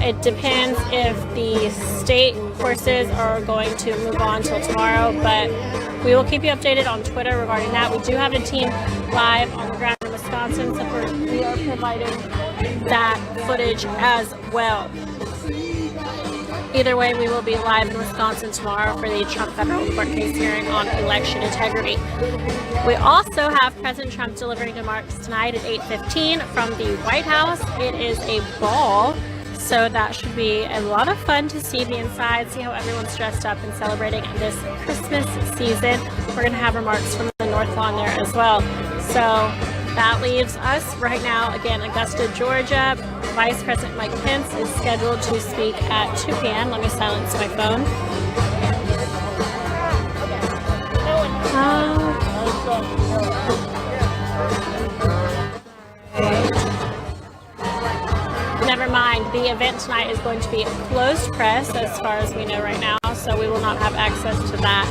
It depends if the state courses are going to move on till tomorrow, but we will keep you updated on Twitter regarding that. We do have a team live on the ground in Wisconsin, so we are providing that footage as well. Either way, we will be live in Wisconsin tomorrow for the Trump federal court case hearing on election integrity. We also have President Trump delivering remarks tonight at 8:15 from the White House. It is a ball, so that should be a lot of fun to see the inside, see how everyone's dressed up and celebrating this Christmas season. We're going to have remarks from the North Lawn there as well. So that leaves us right now, again, Augusta, Georgia. Vice President Mike Pence is scheduled to speak at 2 p.m. Let me silence my phone. Never mind, the event tonight is going to be closed press as far as we know right now, so we will not have access to that.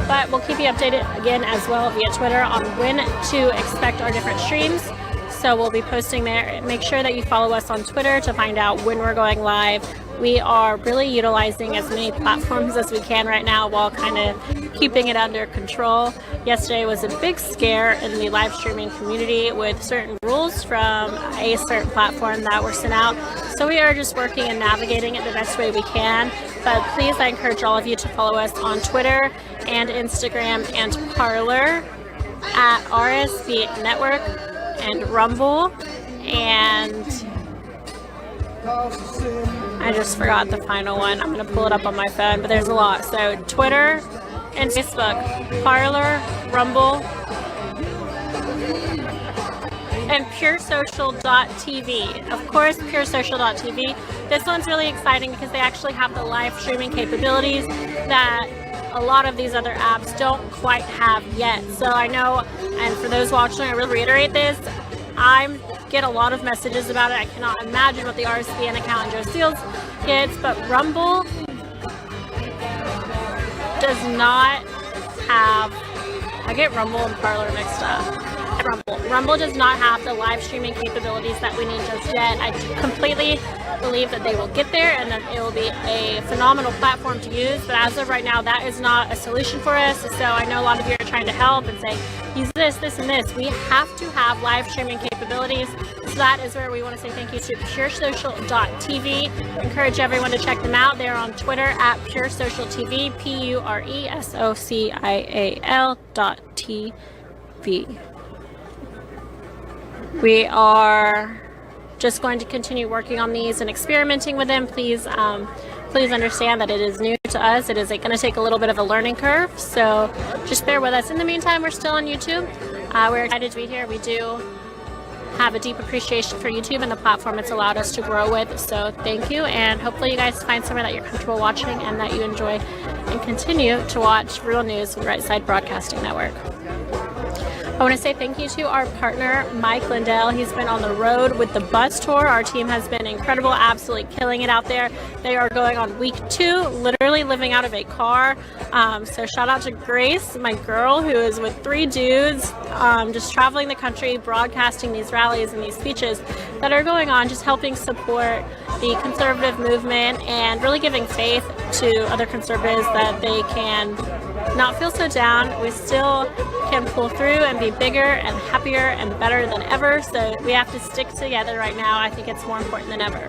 But we'll keep you updated again as well via Twitter on when to expect our different streams. So we'll be posting there. Make sure that you follow us on Twitter to find out when we're going live. We are really utilizing as many platforms as we can right now while kind of keeping it under control. Yesterday was a big scare in the live streaming community with certain rules from a certain platform that were sent out. So we are just working and navigating it the best way we can. But please, I encourage all of you to follow us on Twitter and Instagram and Parler at RSB Network and Rumble, and I just forgot the final one. I'm going to pull it up on my phone, but there's a lot. So Twitter and Facebook, Parler, Rumble, and PureSocial.tv. Of course, PureSocial.tv. This one's really exciting because they actually have the live streaming capabilities that a lot of these other apps don't quite have yet. So I know, and for those watching, I really reiterate this, I get a lot of messages about it. I cannot imagine what the RSBN account and Joe Seals gets, but Rumble does not have, I get Rumble and Parler mixed up. Rumble does not have the live streaming capabilities that we need just yet. I completely believe that they will get there and that it will be a phenomenal platform to use, but as of right now, that is not a solution for us. So I know a lot of you are trying to help and say, use this, this, and this. We have to have live streaming capabilities. So that is where we want to say thank you to PureSocial.tv. Encourage everyone to check them out. They're on Twitter at PureSocialTV, PureSocial.tv. We are just going to continue working on these and experimenting with them. Please understand that it is new to us. It is going to take a little bit of a learning curve, so just bear with us. In the meantime, we're still on YouTube. We're excited to be here. We do have a deep appreciation for YouTube and the platform it's allowed us to grow with, so thank you, and hopefully you guys find somewhere that you're comfortable watching and that you enjoy and continue to watch Real News with Right Side Broadcasting Network. I want to say thank you to our partner, Mike Lindell. He's been on the road with the bus tour. Our team has been incredible, absolutely killing it out there. They are going on week 2, literally living out of a car. So shout out to Grace, my girl, who is with 3 dudes, just traveling the country, broadcasting these rallies and these speeches that are going on, just helping support the conservative movement and really giving faith to other conservatives that they can not feel so down. We still can pull through and be bigger and happier and better than ever. So we have to stick together right now. I think it's more important than ever.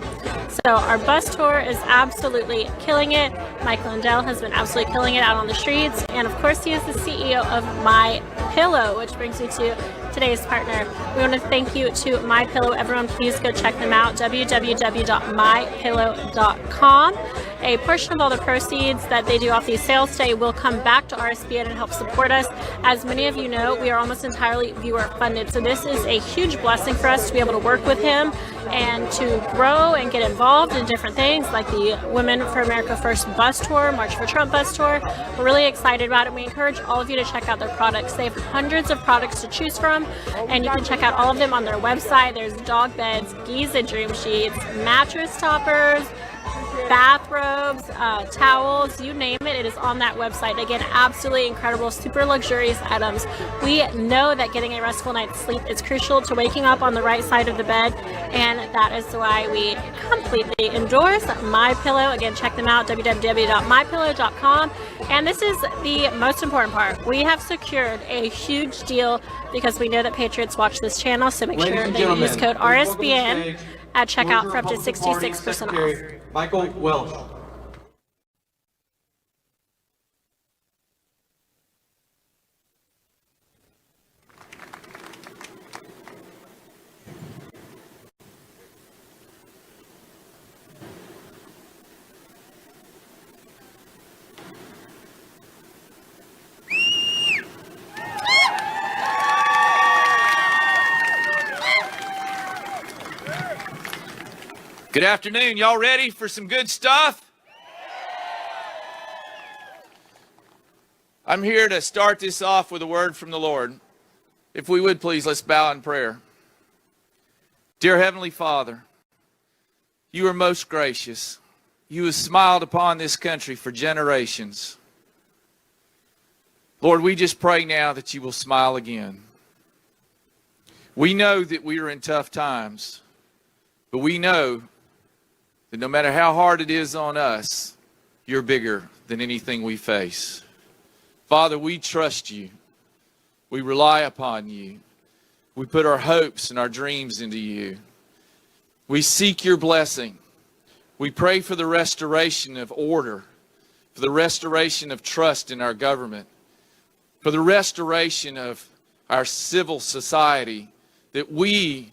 So our bus tour is absolutely killing it. Mike Lindell has been absolutely killing it out on the streets. And of course, he is the CEO of My Pillow, which brings me to today's partner. We want to thank you to My Pillow. Everyone, please go check them out. www.mypillow.com. A portion of all the proceeds that they do off these sales today will come back to RSBN and help support us. As many of you know, we are almost entirely viewer funded, so this is a huge blessing for us to be able to work with him and to grow and get involved in different things like the Women for America First bus tour, March for Trump bus tour. We're really excited about it. We encourage all of you to check out their products. They have hundreds of products to choose from, and you can check out all of them on their website. There's dog beds, Giza dream sheets, mattress toppers, bathrobes, towels, you name it, it is on that website. Again, absolutely incredible, super luxurious items. We know that getting a restful night's sleep is crucial to waking up on the right side of the bed, and that is why we completely endorse MyPillow. Again, check them out, www.mypillow.com. And this is the most important part. We have secured a huge deal because we know that Patriots watch this channel, so make sure that you use code RSBN at checkout for up to 66% off. Michael Welsh. Good afternoon. Y'all ready for some good stuff? I'm here to start this off with a word from the Lord. If we would please, let's bow in prayer. Dear Heavenly Father, you are most gracious. You have smiled upon this country for generations. Lord, we just pray now that you will smile again. We know that we are in tough times, but we know that no matter how hard it is on us, you're bigger than anything we face. Father, we trust you. We rely upon you. We put our hopes and our dreams into you. We seek your blessing. We pray for the restoration of order, for the restoration of trust in our government, for the restoration of our civil society, that we,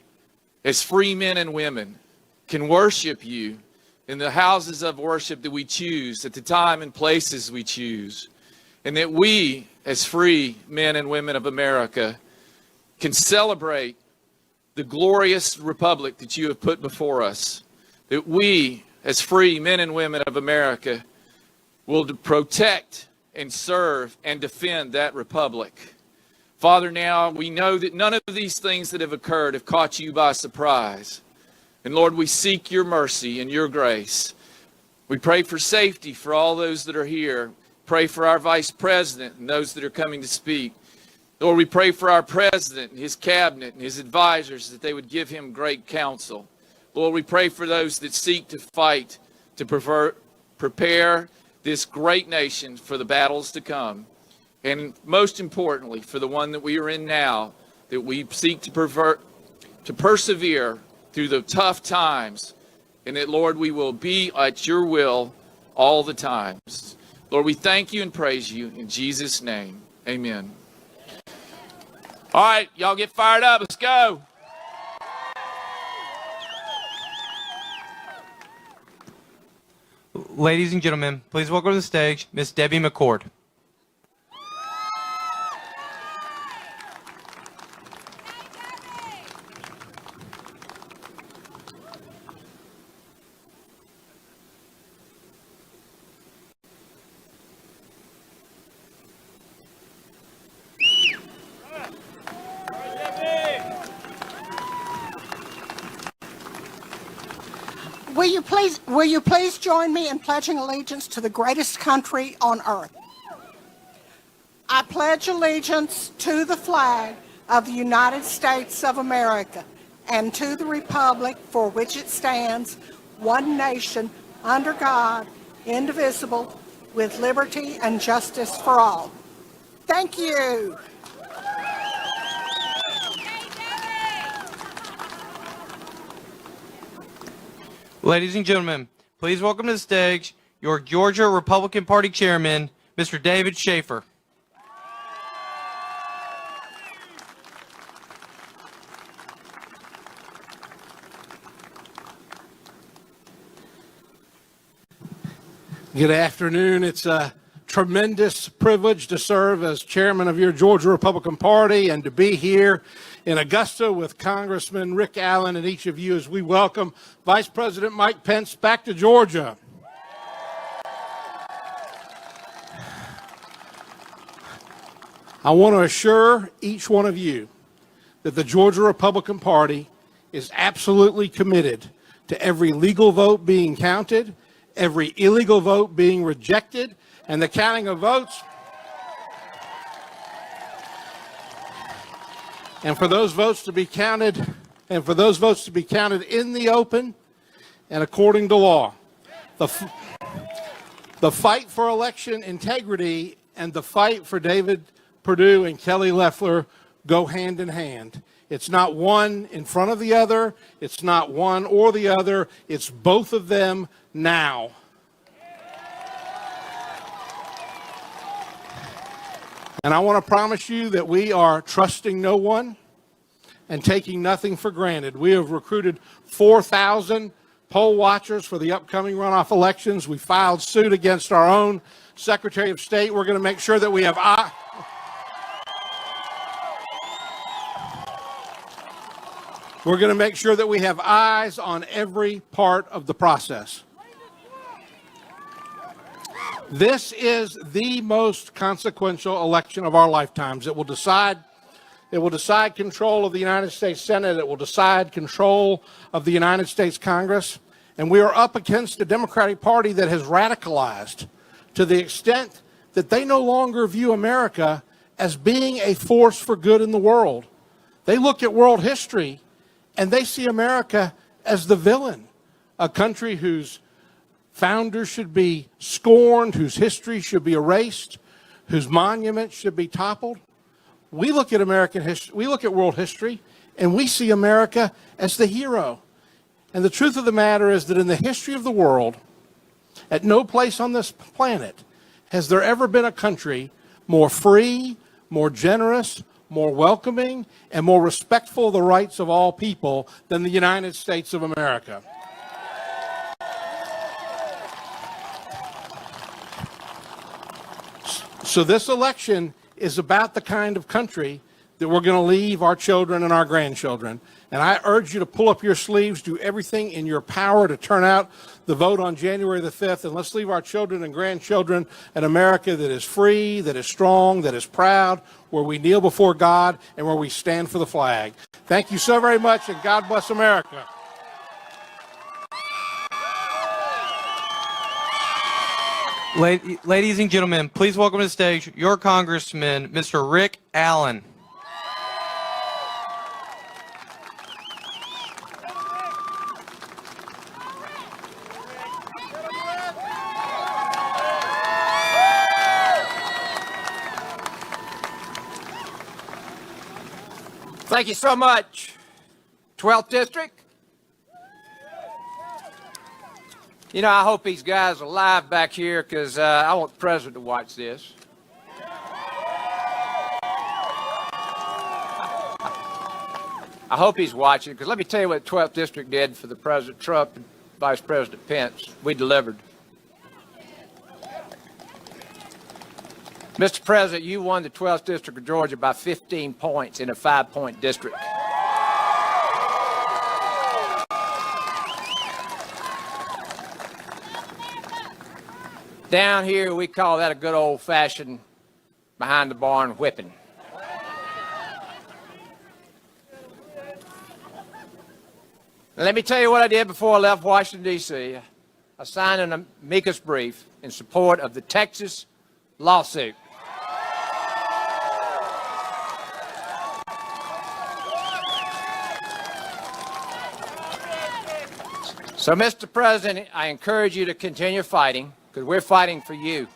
as free men and women, can worship you in the houses of worship that we choose, at the time and places we choose, and that we, as free men and women of America, can celebrate the glorious republic that you have put before us, that we, as free men and women of America, will protect and serve and defend that republic. Father, now we know that none of these things that have occurred have caught you by surprise. And Lord, we seek your mercy and your grace. We pray for safety for all those that are here. Pray for our vice president and those that are coming to speak. Lord, we pray for our president and his cabinet and his advisors, that they would give him great counsel. Lord, we pray for those that seek to fight, to prepare this great nation for the battles to come. And most importantly, for the one that we are in now, that we seek to persevere through the tough times, and that, Lord, we will be at your will all the times. Lord, we thank you and praise you in Jesus' name. Amen. All right, y'all get fired up. Let's go. Ladies and gentlemen, please welcome to the stage Miss Debbie McCord. Will you please join me in pledging allegiance to the greatest country on earth? I pledge allegiance to the flag of the United States of America and to the republic for which it stands, one nation, under God, indivisible, with liberty and justice for all. Thank you. Ladies and gentlemen, please welcome to the stage your Georgia Republican Party Chairman, Mr. David Schaefer. Good afternoon. It's a tremendous privilege to serve as chairman of your Georgia Republican Party and to be here in Augusta with Congressman Rick Allen and each of you as we welcome Vice President Mike Pence back to Georgia. I want to assure each one of you that the Georgia Republican Party is absolutely committed to every legal vote being counted every illegal vote being rejected, and the counting of votes. And for those votes to be counted, in the open and according to law. The fight for election integrity and the fight for David Perdue and Kelly Loeffler go hand in hand. It's not one in front of the other. It's not one or the other. It's both of them now. And I want to promise you that we are trusting no one and taking nothing for granted. We have recruited 4,000 poll watchers for the upcoming runoff elections. We filed suit against our own Secretary of State. We're going to make sure that we have eyes on every part of the process. This is the most consequential election of our lifetimes. It will decide control of the United States Senate. It will decide control of the United States Congress. And we are up against a Democratic Party that has radicalized to the extent that they no longer view America as being a force for good in the world. They look at world history and they see America as the villain, a country whose founders should be scorned, whose history should be erased, whose monuments should be toppled. We look at world history, and we see America as the hero. And the truth of the matter is that in the history of the world, at no place on this planet has there ever been a country more free, more generous, more welcoming, and more respectful of the rights of all people than the United States of America. So this election is about the kind of country that we're going to leave our children and our grandchildren. And I urge you to pull up your sleeves, do everything in your power to turn out the vote on January the 5th, and let's leave our children and grandchildren an America that is free, that is strong, that is proud, where we kneel before God and where we stand for the flag. Thank you so very much, and God bless America. Ladies and gentlemen, please welcome to the stage your Congressman, Mr. Rick Allen. Thank you so much. 12th District. You know, I hope these guys are live back here because I want the president to watch this. I hope he's watching because let me tell you what the 12th District did for the President Trump and Vice President Pence. We delivered. Mr. President, you won the 12th District of Georgia by 15 points in a 5-point district. Down here, we call that a good old-fashioned behind-the-barn whipping. Now, let me tell you what I did before I left Washington, D.C. I signed an amicus brief in support of the Texas lawsuit. So, Mr. President, I encourage you to continue fighting, because we're fighting for you.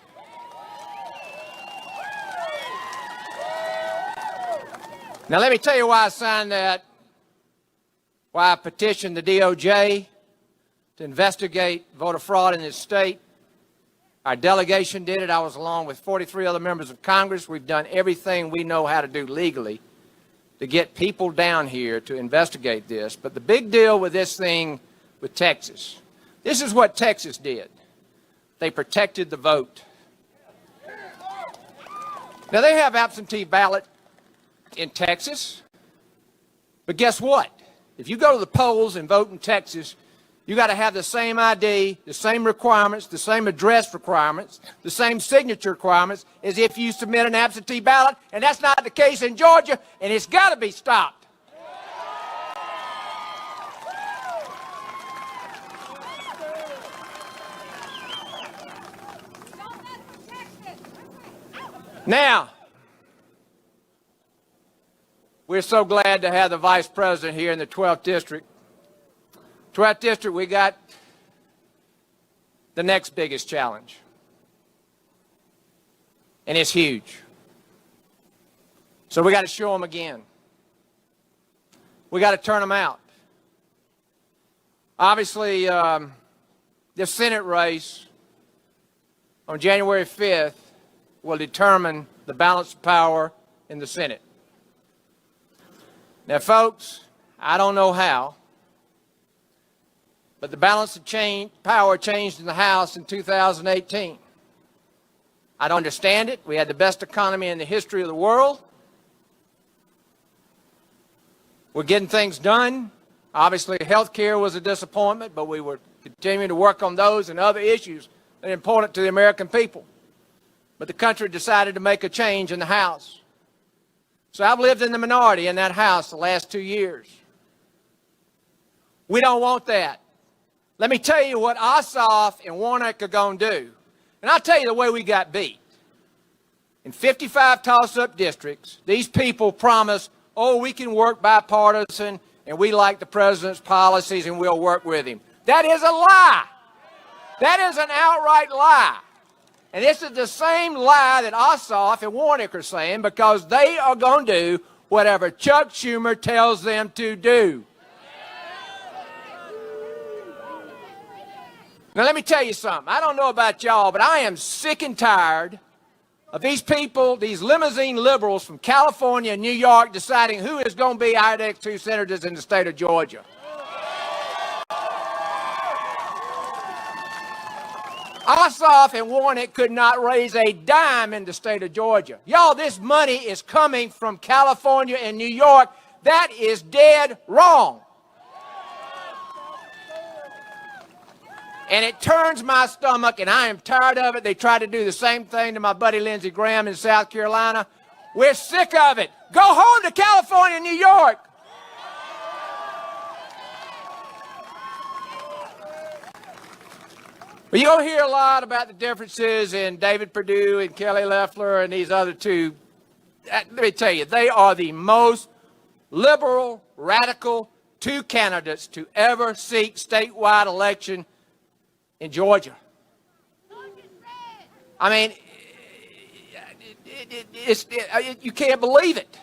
Now, let me tell you why I signed that, why I petitioned the DOJ to investigate voter fraud in this state. Our delegation did it. I was along with 43 other members of Congress. We've done everything we know how to do legally to get people down here to investigate this. But the big deal with this thing with Texas, this is what Texas did. They protected the vote. Now, they have absentee ballot in Texas, but guess what? If you go to the polls and vote in Texas, you got to have the same ID, the same requirements, the same address requirements, the same signature requirements as if you submit an absentee ballot, and that's not the case in Georgia, and it's got to be stopped. Now, we're so glad to have the Vice President here in the 12th District. 12th District, we got the next biggest challenge. And it's huge. So we got to show them again. We got to turn them out. Obviously, the Senate race on January 5th will determine the balance of power in the Senate. Now, folks, I don't know how, but the balance of power changed in the House in 2018. I don't understand it. We had the best economy in the history of the world. We're getting things done. Obviously, health care was a disappointment, but we were continuing to work on those and other issues that are important to the American people. But the country decided to make a change in the House. So I've lived in the minority in that House the last 2 years. We don't want that. Let me tell you what Ossoff and Warnock are going to do. And I'll tell you the way we got beat. In 55 toss-up districts, these people promise, oh, we can work bipartisan and we like the president's policies and we'll work with him. That is a lie. That is an outright lie. And this is the same lie that Ossoff and Warnock are saying, because they are going to do whatever Chuck Schumer tells them to do. Now, let me tell you something. I don't know about y'all, but I am sick and tired of these people, these limousine liberals from California and New York, deciding who is going to be our next two senators in the state of Georgia. Ossoff and Warnock could not raise a dime in the state of Georgia. Y'all, this money is coming from California and New York. That is dead wrong. And it turns my stomach, and I am tired of it. They tried to do the same thing to my buddy Lindsey Graham in South Carolina. We're sick of it. Go home to California and New York. But you're going to hear a lot about the differences in David Perdue and Kelly Loeffler and these other two. Let me tell you, they are the most liberal, radical two candidates to ever seek statewide election in Georgia. I mean, you can't believe it.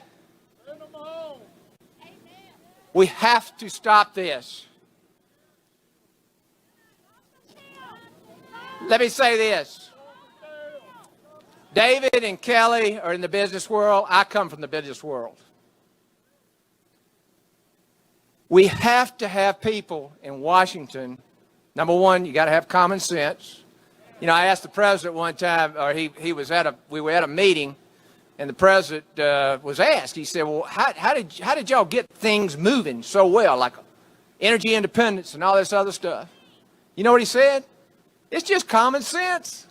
We have to stop this. Let me say this. David and Kelly are in the business world. I come from the business world. We have to have people in Washington. Number one, you got to have common sense. You know, I asked the president one time, or we were at a meeting, and the president was asked. He said, "Well, how did y'all get things moving so well, like energy independence and all this other stuff?" You know what he said? It's just common sense.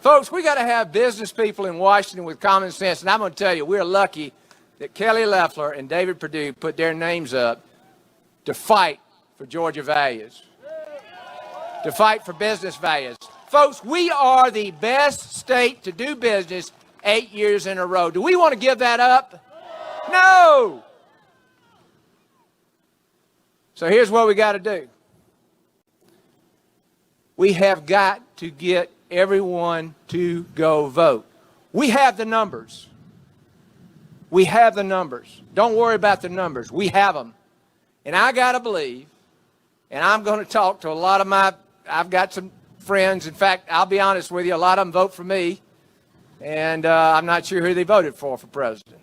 Folks, we got to have business people in Washington with common sense, and I'm going to tell you, we're lucky that Kelly Loeffler and David Perdue put their names up to fight for Georgia values, to fight for business values. Folks, we are the best state to do business 8 years in a row. Do we want to give that up? No. So here's what we got to do. We have got to get everyone to go vote. We have the numbers. We have the numbers. Don't worry about the numbers. We have them. And I got to believe, and I'm going to talk to a lot of I've got some friends. In fact, I'll be honest with you, a lot of them vote for me. And I'm not sure who they voted for president.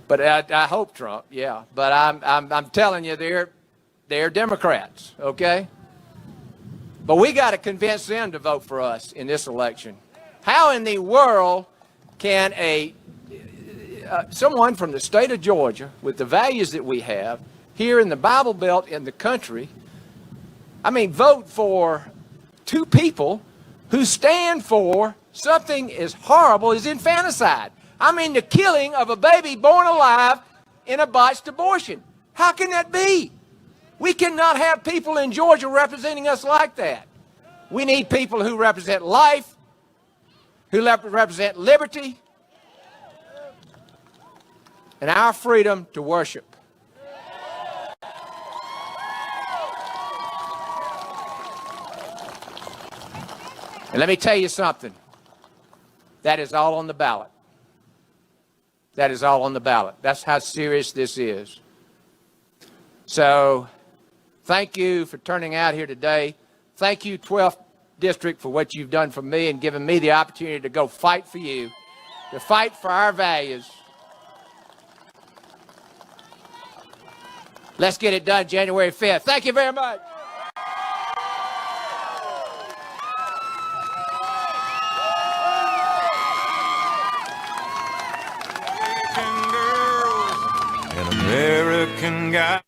But I hope Trump, yeah. But I'm telling you, they're Democrats, okay? But we got to convince them to vote for us in this election. How in the world can someone from the state of Georgia, with the values that we have here in the Bible Belt in the country, vote for two people who stand for something as horrible as infanticide? The killing of a baby born alive in a botched abortion. How can that be? We cannot have people in Georgia representing us like that. We need people who represent life, who represent liberty and our freedom to worship. And let me tell you something. That is all on the ballot. That is all on the ballot. That's how serious this is. So, thank you for turning out here today. Thank you, 12th District, for what you've done for me and given me the opportunity to go fight for you, to fight for our values. Let's get it done January 5th. Thank you very much. An American guy.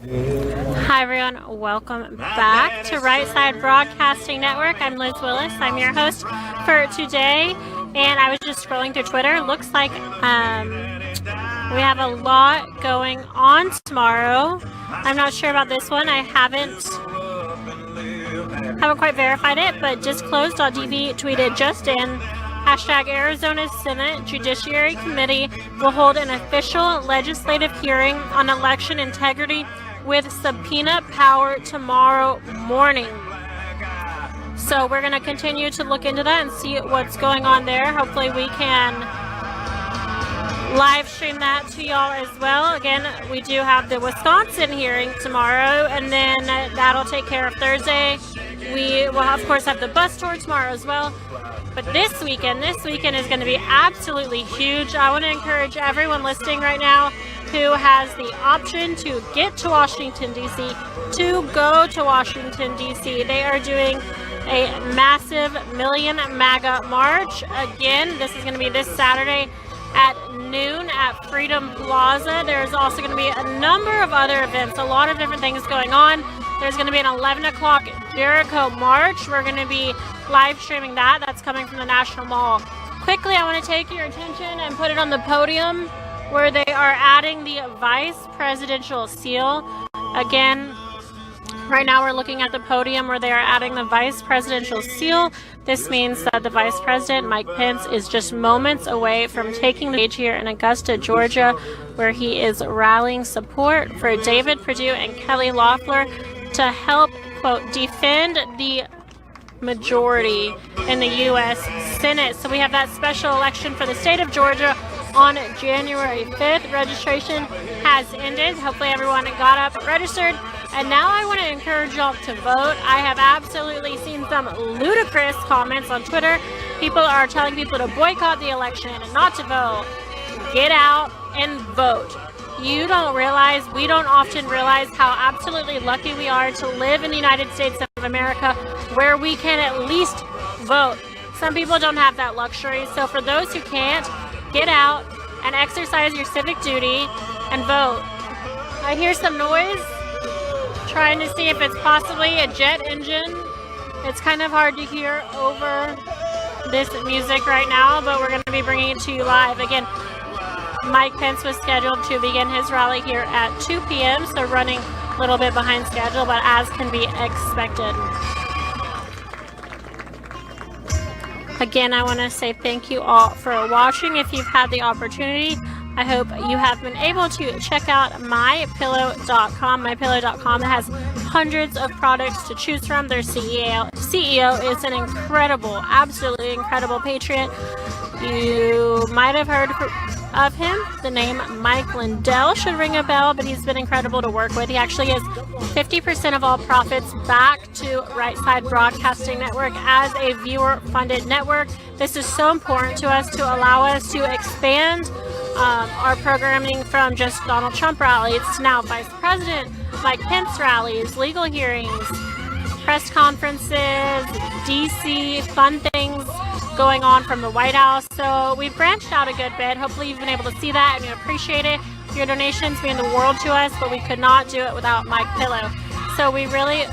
Hi everyone, welcome back to Right Side Broadcasting Network. I'm Liz Willis. I'm your host for today, and I was just scrolling through Twitter. Looks like we have a lot going on tomorrow. I'm not sure about this one. I haven't quite verified it, but disclosed.tv tweeted just in. Hashtag Arizona Senate Judiciary Committee will hold an official legislative hearing on election integrity with subpoena power tomorrow morning. So we're going to continue to look into that and see what's going on there. Hopefully we can live stream that to y'all as well. Again, we do have the Wisconsin hearing tomorrow, and then that'll take care of Thursday. We will of course have the bus tour tomorrow as well. But this weekend is going to be absolutely huge. I want to encourage everyone listening right now who has the option to get to Washington, D.C., to go to Washington, D.C. They are doing a massive Million MAGA March. Again, this is going to be this Saturday at noon at Freedom Plaza. There's also going to be a number of other events, a lot of different things going on. There's going to be an 11 o'clock Jericho March. We're going to be live streaming that. That's coming from the National Mall. Quickly, I want to take your attention and put it on the podium where they are adding the vice presidential seal. Again, right now we're looking at the podium where they are adding the vice presidential seal. This means that the vice president, Mike Pence, is just moments away from taking the stage here in Augusta, Georgia, where he is rallying support for David Perdue and Kelly Loeffler to help, quote, defend the majority in the U.S. Senate. So we have that special election for the state of Georgia on January 5th. Registration has ended. Hopefully everyone got up and registered. And now I want to encourage y'all to vote. I have absolutely seen some ludicrous comments on Twitter. People are telling people to boycott the election and not to vote. Get out and vote. You don't realize, we don't often realize how absolutely lucky we are to live in the United States of America where we can at least vote. Some people don't have that luxury. So for those who can't, get out and exercise your civic duty and vote. I hear some noise. Trying to see if it's possibly a jet engine. It's kind of hard to hear over this music right now, but we're going to be bringing it to you live. Again, Mike Pence was scheduled to begin his rally here at 2 p.m., so running a little bit behind schedule, but as can be expected. Again, I want to say thank you all for watching. If you've had the opportunity, I hope you have been able to check out mypillow.com. Mypillow.com has hundreds of products to choose from. Their CEO is an incredible, absolutely incredible patriot. You might have heard of him. The name Mike Lindell should ring a bell, but he's been incredible to work with. He actually gives 50% of all profits back to Right Side Broadcasting Network as a viewer-funded network. This is so important to us to allow us to expand our programming from just Donald Trump rallies to now Vice President Mike Pence rallies, legal hearings, press conferences, DC, fun things going on from the White House. So we've branched out a good bit. Hopefully you've been able to see that and you appreciate it. Your donations mean the world to us, but we could not do it without Mike Pillow. So we really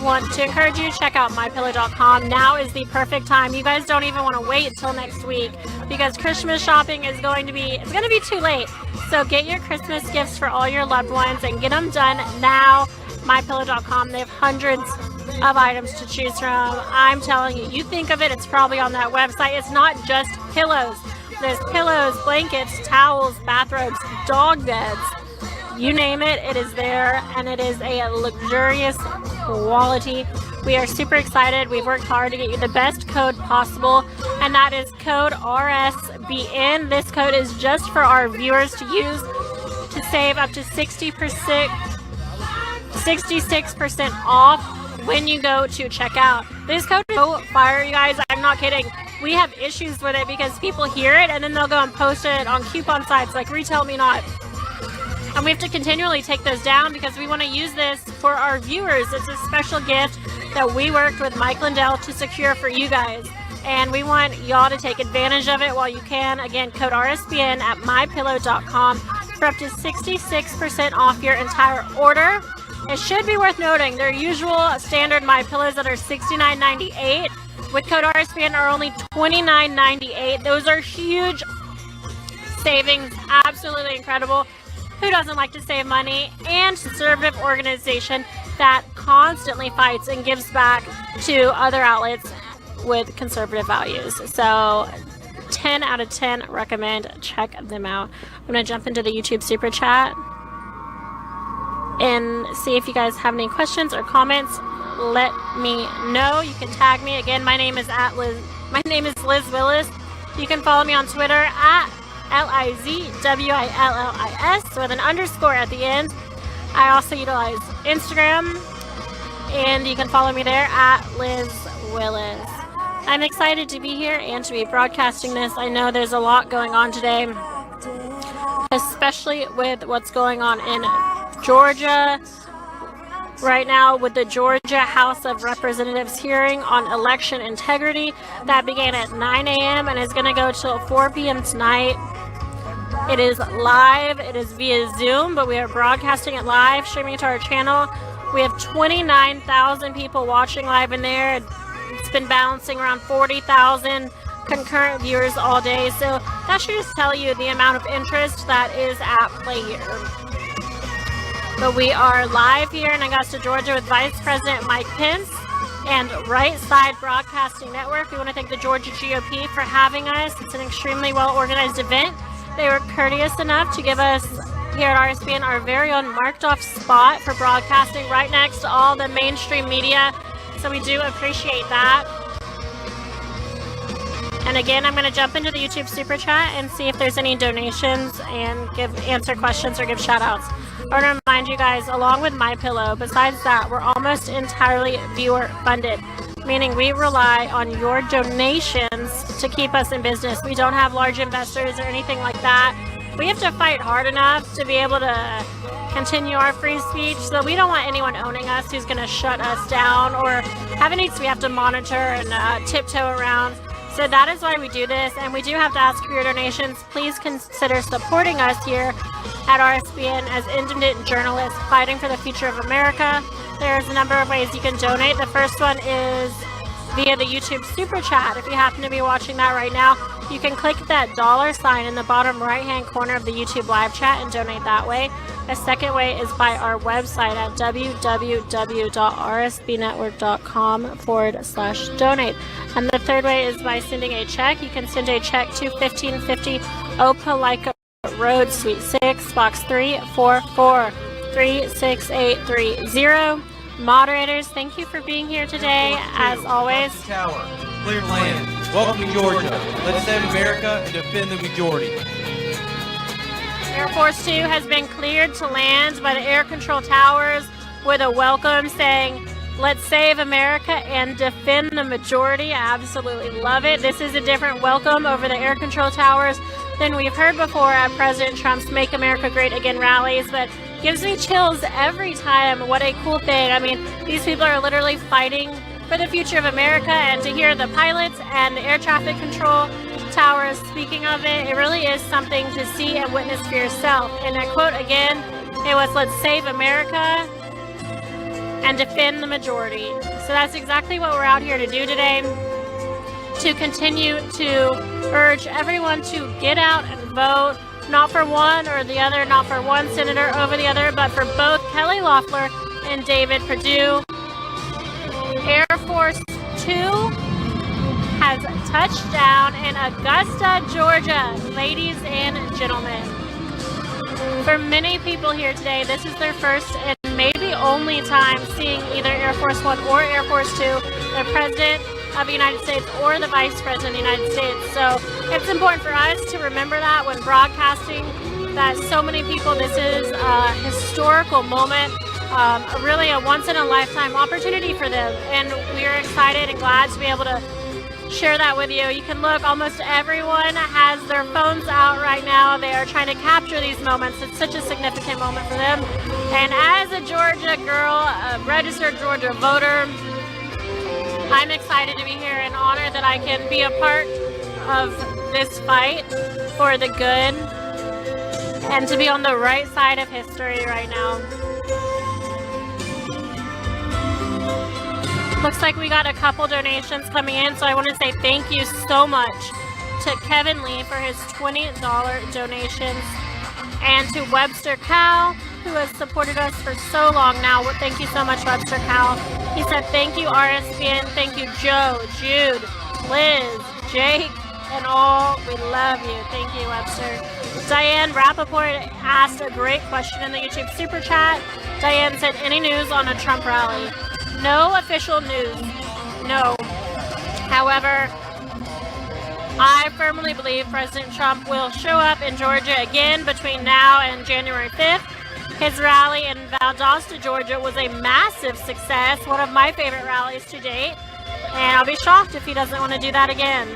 want to encourage you, check out mypillow.com. Now is the perfect time. You guys don't even want to wait till next week because Christmas shopping is going to be too late. So get your Christmas gifts for all your loved ones and get them done now. mypillow.com. They have hundreds of items to choose from. I'm telling you, you think of it, it's probably on that website. It's not just pillows. There's pillows, blankets, towels, bathrobes, dog beds. You name it, it is there, and it is a luxurious quality. We are super excited. We've worked hard to get you the best code possible, and that is code RSBN. This code is just for our viewers to use to save up to 66% off when you go to checkout. This code is so fire, you guys. I'm not kidding. We have issues with it because people hear it and then they'll go and post it on coupon sites like Retail Me Not. And we have to continually take those down because we want to use this for our viewers. It's a special gift that we worked with Mike Lindell to secure for you guys. And we want y'all to take advantage of it while you can. Again, code RSBN at mypillow.com for up to 66% off your entire order. It should be worth noting their usual standard MyPillows that are $69.98 with code RSBN are only $29.98. Those are huge savings, absolutely incredible. Who doesn't like to save money? And conservative organization that constantly fights and gives back to other outlets with conservative values. So 10 out of 10 recommend. Check them out. I'm going to jump into the YouTube super chat and see if you guys have any questions or comments. Let me know. You can tag me. Again, my name is Liz Willis. You can follow me on Twitter at LIZWILLIS with an underscore at the end. I also utilize Instagram, and you can follow me there at Liz Willis. I'm excited to be here and to be broadcasting this. I know there's a lot going on today, especially with what's going on in Georgia right now with the Georgia House of Representatives hearing on election integrity that began at 9 a.m. and is going to go till 4 p.m. tonight. It is live. It is via Zoom, but we are broadcasting it live, streaming it to our channel. We have 29,000 people watching live in there. It's been bouncing around 40,000 concurrent viewers all day. So that should just tell you the amount of interest that is at play here. But we are live here in Augusta, Georgia with Vice President Mike Pence and Right Side Broadcasting Network. We want to thank the Georgia GOP for having us. It's an extremely well-organized event. They were courteous enough to give us here at RSBN our very own marked off spot for broadcasting right next to all the mainstream media. So we do appreciate that. And again, I'm going to jump into the YouTube super chat and see if there's any donations and answer questions or give shout outs. I want to remind you guys, along with MyPillow, besides that, we're almost entirely viewer funded, meaning we rely on your donations to keep us in business. We don't have large investors or anything like that. We have to fight hard enough to be able to continue our free speech, so we don't want anyone owning us who's going to shut us down or have any we have to monitor and tiptoe around. So that is why we do this, and we do have to ask for your donations. Please consider supporting us here at RSBN as independent journalists fighting for the future of America. There's a number of ways you can donate. The first one is via the YouTube super chat. If you happen to be watching that right now, you can click that $sign in the bottom right-hand corner of the YouTube live chat and donate that way. A second way is by our website at www.rsbnetwork.com/donate. And the third way is by sending a check. You can send a check to 1550 Opelika Road, Suite 6, Box 344 36830. Moderators, thank you for being here today. As always, Tower, cleared land. Welcome to Georgia. Let's save America and defend the majority. Air Force 2 has been cleared to land by the air control towers with a welcome saying, "Let's save America and defend the majority." I absolutely love it. This is a different welcome over the air control towers than we've heard before at President Trump's Make America Great Again rallies, but gives me chills every time. What a cool thing. I mean, these people are literally fighting for the future of America, and to hear the pilots and the air traffic control towers speaking of it, it really is something to see and witness for yourself. And I quote again, it was, "Let's save America and defend the majority. So that's exactly what we're out here to do today, to continue to urge everyone to get out and vote, not for one or the other, not for one senator over the other, but for both Kelly Loeffler and David Perdue. Air Force 2 has touched down in Augusta, Georgia, ladies and gentlemen. For many people here today, this is their first and maybe only time seeing either Air Force 1 or Air Force 2, the President of the United States or the Vice President of the United States. So it's important for us to remember that when broadcasting, that so many people, this is a historical moment, really a once-in-a-lifetime opportunity for them. And we are excited and glad to be able to share that with you. You can look, almost everyone has their phones out right now. They are trying to capture these moments. It's such a significant moment for them. And as a Georgia girl, a registered Georgia voter, I'm excited to be here and honored that I can be a part of this fight for the good and to be on the right side of history right now. Looks like we got a couple donations coming in, so I want to say thank you so much to Kevin Lee for his $20 donations, and to Webster Cal, who has supported us for so long now. Well, thank you so much, Webster Cal. He said, thank you, RSPN. Thank you, Joe, Jude, Liz, Jake, and all. We love you. Thank you, Webster. Diane Rappaport asked a great question in the YouTube Super Chat. Diane said, any news on a Trump rally? No official news, no. However, I firmly believe President Trump will show up in Georgia again between now and January 5th. His rally in Valdosta, Georgia was a massive success, one of my favorite rallies to date, and I'll be shocked if he doesn't want to do that again.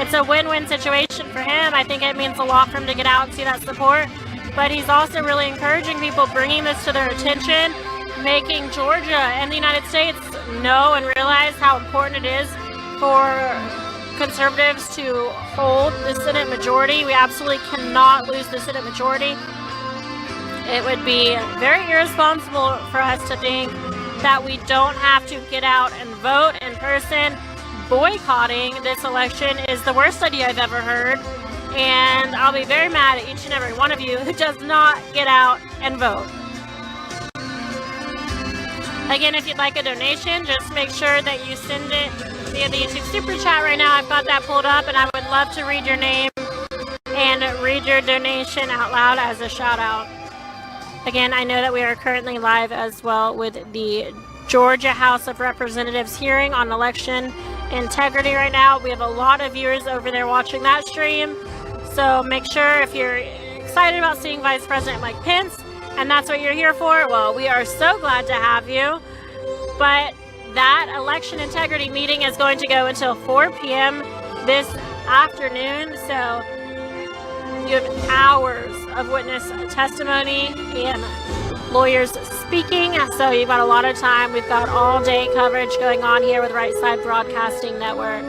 It's a win-win situation for him. I think it means a lot for him to get out and see that support, but he's also really encouraging people, bringing this to their attention, making Georgia and the United States know and realize how important it is for conservatives to hold the Senate majority. We absolutely cannot lose the Senate majority. It would be very irresponsible for us to think that we don't have to get out and vote in person. Boycotting this election is the worst idea I've ever heard, and I'll be very mad at each and every one of you who does not get out and vote. Again, if you'd like a donation, just make sure that you send it via the YouTube Super Chat right now. I've got that pulled up, and I would love to read your name and read your donation out loud as a shout out. Again, I know that we are currently live as well with the Georgia House of Representatives hearing on election integrity right now. We have a lot of viewers over there watching that stream. So make sure, if you're excited about seeing Vice President Mike Pence, and that's what you're here for, well, we are so glad to have you. But that election integrity meeting is going to go until 4 p.m. this afternoon. So you have hours of witness testimony and lawyers speaking. So you've got a lot of time. We've got all day coverage going on here with Right Side Broadcasting Network.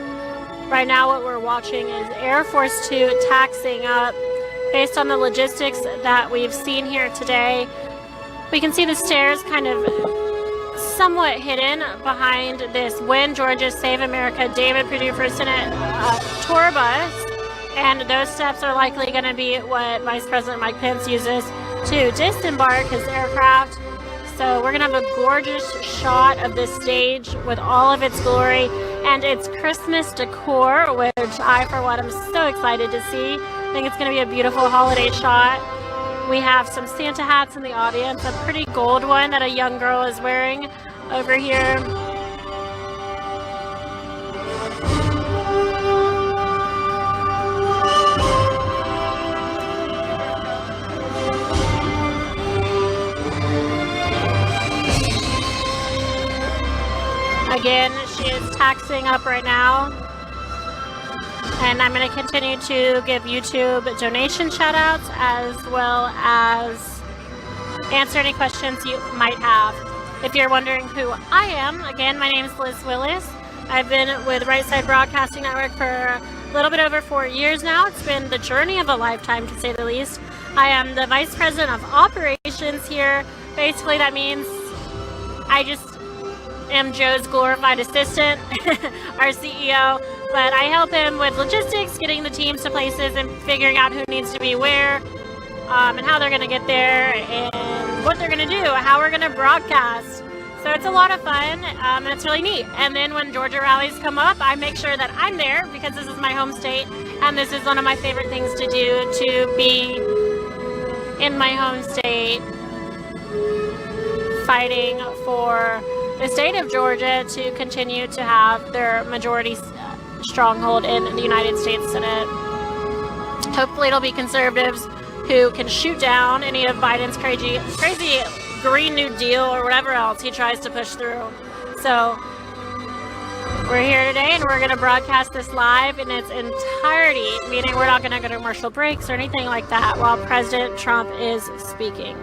Right now what we're watching is Air Force 2 taxing up. Based on the logistics that we've seen here today, we can see the stairs kind of somewhat hidden behind this Win Georgia Save America David Perdue for Senate tour bus. And those steps are likely going to be what Vice President Mike Pence uses to disembark his aircraft. So we're going to have a gorgeous shot of this stage with all of its glory and its Christmas decor, which I, for one, am so excited to see. I think it's going to be a beautiful holiday shot. We have some Santa hats in the audience, a pretty gold one that a young girl is wearing over here. Again, she is taxing up right now. And I'm going to continue to give YouTube donation shout outs as well as answer any questions you might have. If you're wondering who I am, again, my name is Liz Willis. I've been with Right Side Broadcasting Network for a little bit over 4 years now. It's been the journey of a lifetime, to say the least. I am the Vice President of Operations here. Basically, that means I just am Joe's glorified assistant, our CEO, but I help him with logistics, getting the teams to places and figuring out who needs to be where, and how they're going to get there and what they're going to do, how we're going to broadcast. So it's a lot of fun, and it's really neat. And then when Georgia rallies come up, I make sure that I'm there because this is my home state, and this is one of my favorite things to do, to be in my home state fighting for the state of Georgia to continue to have their majority stronghold in the United States Senate. Hopefully it'll be conservatives who can shoot down any of Biden's crazy Green New Deal or whatever else he tries to push through. So we're here today and we're going to broadcast this live in its entirety, meaning we're not going to go to commercial breaks or anything like that while President Trump is speaking.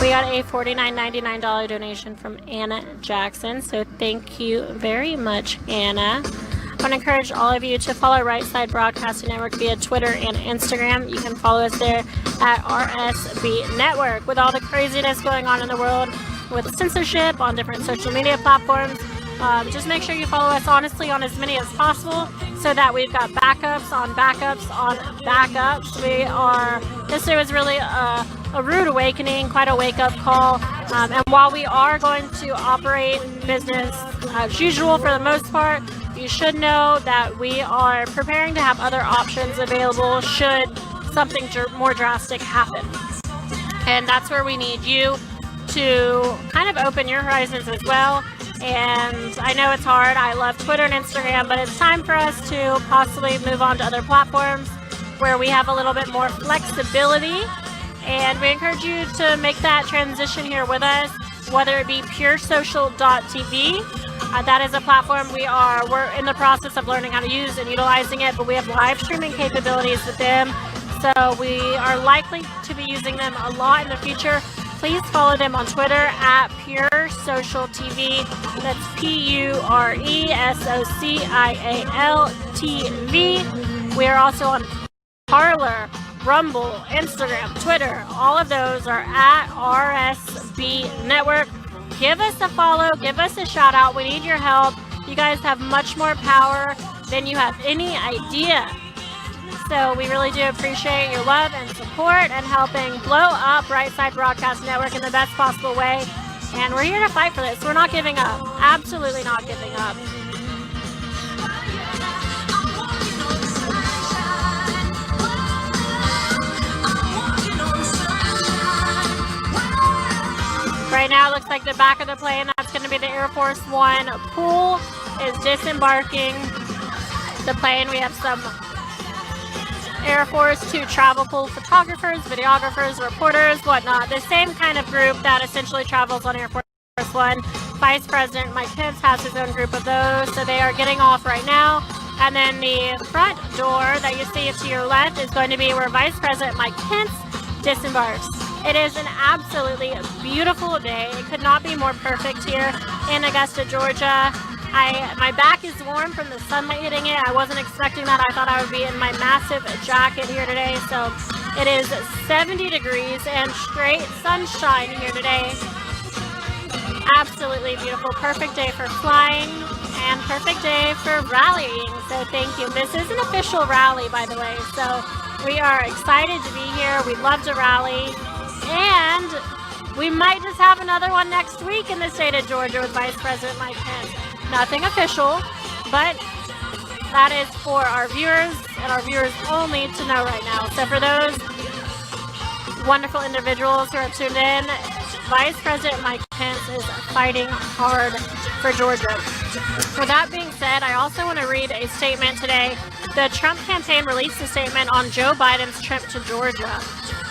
We got a $49.99 donation from Anna Jackson, so thank you very much, Anna. I want to encourage all of you to follow Right Side Broadcasting Network via Twitter and Instagram. You can follow us there at RSB Network. With all the craziness going on in the world with censorship on different social media platforms, just make sure you follow us honestly on as many as possible so that we've got backups on backups on backups. This was really a rude awakening, quite a wake-up call. And while we are going to operate business as usual for the most part, you should know that we are preparing to have other options available should something more drastic happen. And that's where we need you to kind of open your horizons as well. And I know it's hard. I love Twitter and Instagram, but it's time for us to possibly move on to other platforms where we have a little bit more flexibility. And we encourage you to make that transition here with us, whether it be puresocial.tv. That is a platform we're in the process of learning how to use and utilizing it, but we have live streaming capabilities with them. So we are likely to be using them a lot in the future. Please follow them on Twitter at puresocialtv. That's PURESOCIALTV. We are also on Parler, Rumble, Instagram, Twitter. All of those are at RSB Network. Give us a follow, give us a shout out. We need your help. You guys have much more power than you have any idea. So we really do appreciate your love and support and helping blow up Right Side Broadcast Network in the best possible way. And we're here to fight for this. We're not giving up. Absolutely not giving up. Right now, it looks like the back of the plane, that's going to be the Air Force One pool, is disembarking the plane. We have some Air Force 2 travel pool photographers, videographers, reporters, whatnot. The same kind of group that essentially travels on Air Force One. Vice President Mike Pence has his own group of those, so they are getting off right now. And then the front door that you see to your left is going to be where Vice President Mike Pence disembarks. It is an absolutely beautiful day. It could not be more perfect here in Augusta, Georgia. My back is warm from the sunlight hitting it. I wasn't expecting that. I thought I would be in my massive jacket here today. So it is 70 degrees and straight sunshine here today. Absolutely beautiful. Perfect day for flying and perfect day for rallying. So thank you. This is an official rally, by the way. So we are excited to be here. We'd love to rally. And we might just have another one next week in the state of Georgia with Vice President Mike Pence. Nothing official, but that is for our viewers and our viewers only to know right now. So for those wonderful individuals who are tuned in, Vice President Mike Pence is fighting hard for Georgia. With that being said, I also want to read a statement today. The Trump campaign released a statement on Joe Biden's trip to Georgia.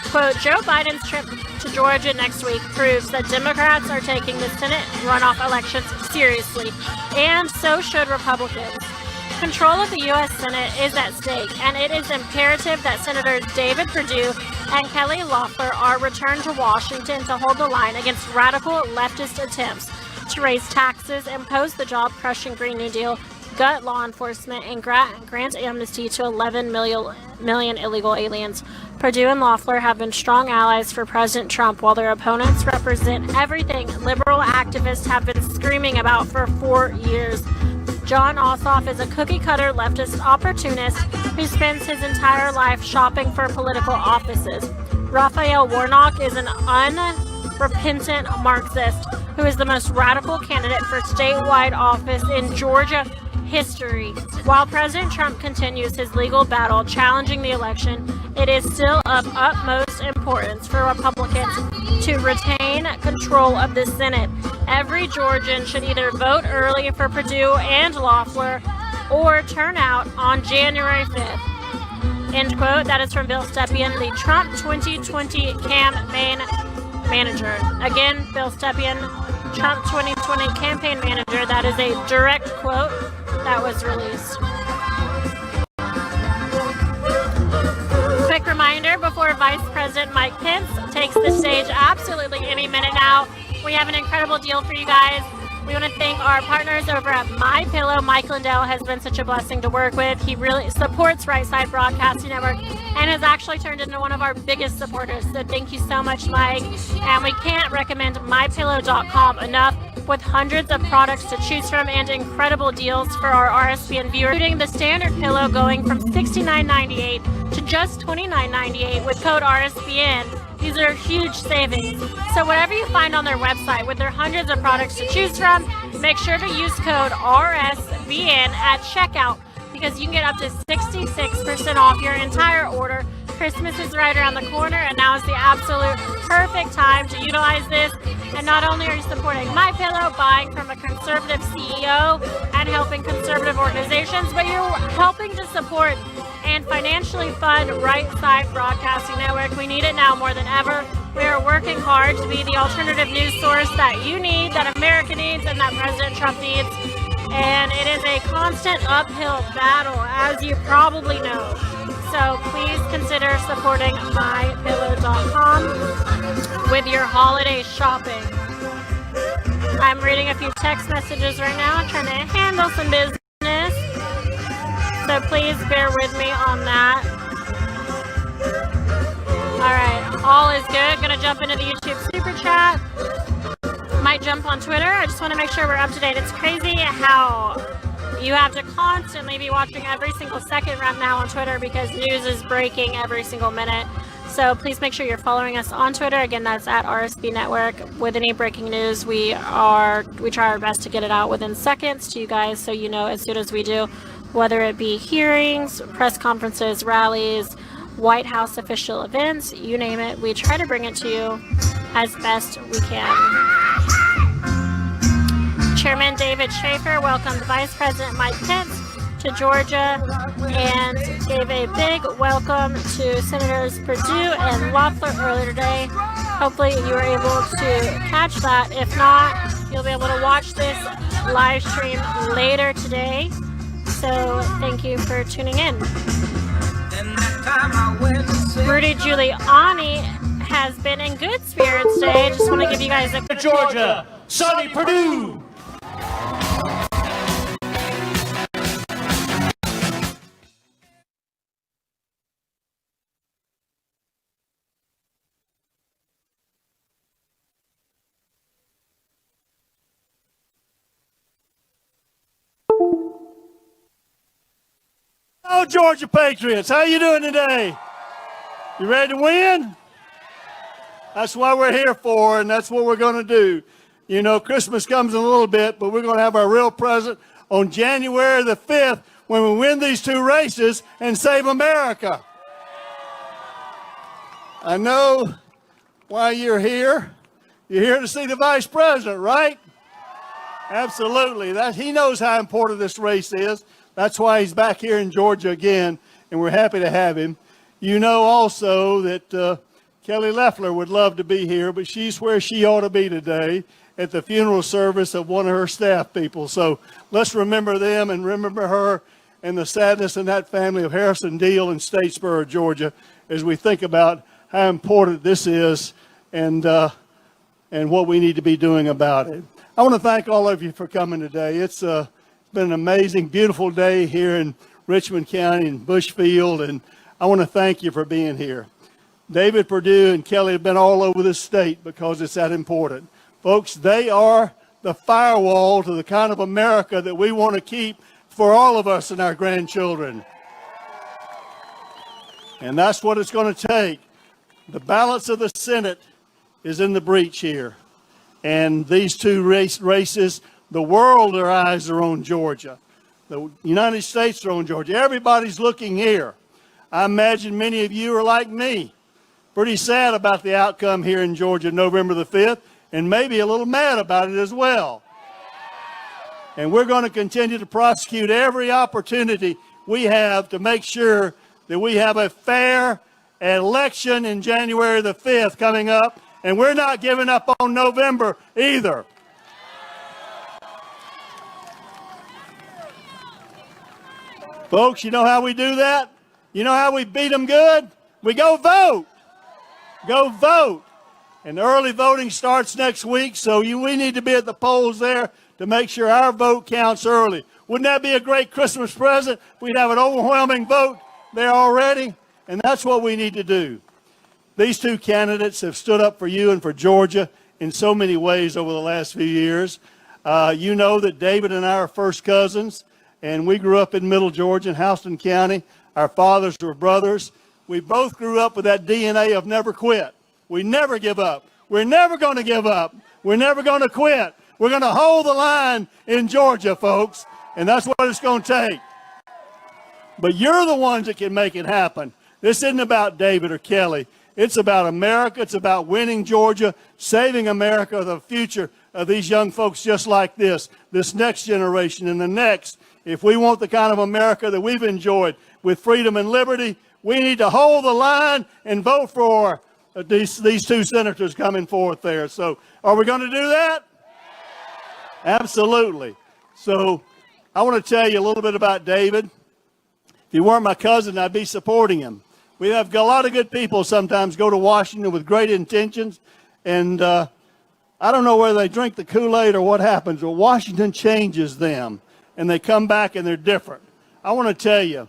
Quote, Joe Biden's trip to Georgia next week proves that Democrats are taking the Senate runoff elections seriously, and so should Republicans. Control of the U.S. Senate is at stake, and it is imperative that Senators David Perdue and Kelly Loeffler are returned to Washington to hold the line against radical leftist attempts to raise taxes, impose the job-crushing Green New Deal, gut law enforcement and grant amnesty to 11 million illegal aliens. Perdue and Loeffler have been strong allies for President Trump, while their opponents represent everything liberal activists have been screaming about for 4 years. John Ossoff is a cookie-cutter leftist opportunist who spends his entire life shopping for political offices. Raphael Warnock is an unrepentant Marxist who is the most radical candidate for statewide office in Georgia history. While President Trump continues his legal battle challenging the election, it is still of utmost importance for Republicans to retain control of the Senate. Every Georgian should either vote early for Perdue and Loeffler or turn out on January 5th. End quote. That is from Bill Stepien, the Trump 2020 campaign manager. Again, Bill Stepien, Trump 2020 campaign manager. That is a direct quote that was released. Quick reminder before Vice President Mike Pence takes the stage absolutely any minute now. We have an incredible deal for you guys. We want to thank our partners over at MyPillow. Mike Lindell has been such a blessing to work with. He really supports Right Side Broadcasting Network and has actually turned into one of our biggest supporters. So thank you so much, Mike. And we can't recommend MyPillow.com enough, with hundreds of products to choose from and incredible deals for our RSBN viewers, including the standard pillow going from $69.98 to just $29.98 with code RSBN. These are huge savings. So whatever you find on their website with their hundreds of products to choose from, make sure to use code RSBN at checkout, because you can get up to 66% off your entire order. Christmas is right around the corner, and now is the absolute perfect time to utilize this. And not only are you supporting MyPillow, buying from a conservative CEO and helping conservative organizations, but you're helping to support and financially fund Right Side Broadcasting Network. We need it now more than ever. We are working hard to be the alternative news source that you need, that America needs, and that President Trump needs. And it is a constant uphill battle, as you probably know. So please consider supporting MyPillow.com with your holiday shopping. I'm reading a few text messages right now, trying to handle some business. So please bear with me on that. All right, all is good. Gonna jump into the YouTube super chat. Might jump on Twitter. I just want to make sure we're up to date. It's crazy how you have to constantly be watching every single second right now on Twitter, because news is breaking every single minute. So please make sure you're following us on Twitter. Again, that's at RSB Network. With any breaking news, we try our best to get it out within seconds to you guys, so you know as soon as we do, whether it be hearings, press conferences, rallies, White House official events, you name it, we try to bring it to you as best we can. Chairman David Schaefer welcomed Vice President Mike Pence to Georgia and gave a big welcome to Senators Perdue and Loeffler earlier today. Hopefully you were able to catch that. If not, you'll be able to watch this live stream later today. So thank you for tuning in. Rudy Giuliani has been in good spirits today. Just want to give you guys a Georgia, Sonny Perdue. Hello, Georgia Patriots. How you doing today? You ready to win? That's what we're here for, and that's what we're going to do. You know, Christmas comes in a little bit, but we're going to have our real present on January the 5th when we win these two races and save America. I know why you're here. You're here to see the vice president, right? Absolutely. He knows how important this race is. That's why he's back here in Georgia again, and we're happy to have him. You know also that Kelly Loeffler would love to be here, but she's where she ought to be today, at the funeral service of one of her staff people. So let's remember them and remember her and the sadness in that family of Harrison Deal in Statesboro, Georgia, as we think about how important this is and what we need to be doing about it. I want to thank all of you for coming today. It's been an amazing, beautiful day here in Richmond County and Bushfield, and I want to thank you for being here. David, Perdue, and Kelly have been all over this state because it's that important. Folks, they are the firewall to the kind of America that we want to keep for all of us and our grandchildren. And that's what it's going to take. The balance of the Senate is in the breach here. And these two races, the world, their eyes are on Georgia. The United States are on Georgia. Everybody's looking here. I imagine many of you are like me, pretty sad about the outcome here in Georgia November the 5th, and maybe a little mad about it as well. And we're going to continue to prosecute every opportunity we have to make sure that we have a fair election in January the 5th coming up, and we're not giving up on November either. Folks, you know how we do that? You know how we beat them good? We go vote. Go vote. And early voting starts next week, so we need to be at the polls there to make sure our vote counts early. Wouldn't that be a great Christmas present? We'd have an overwhelming vote there already, and that's what we need to do. These two candidates have stood up for you and for Georgia in so many ways over the last few years. You know that David and I are first cousins, and we grew up in Middle Georgia in Houston County. Our fathers were brothers. We both grew up with that DNA of never quit. We never give up. We're never going to give up. We're never going to quit. We're going to hold the line in Georgia, folks, and that's what it's going to take. But you're the ones that can make it happen. This isn't about David or Kelly. It's about America. It's about winning Georgia, saving America, the future of these young folks just like this next generation and the next. If we want the kind of America that we've enjoyed with freedom and liberty, we need to hold the line and vote for these two senators coming forth there. So are we going to do that? Absolutely. So I want to tell you a little bit about David. If he weren't my cousin, I'd be supporting him. We have a lot of good people sometimes go to Washington with great intentions, and I don't know whether they drink the Kool-Aid or what happens, but Washington changes them, and they come back and they're different. I want to tell you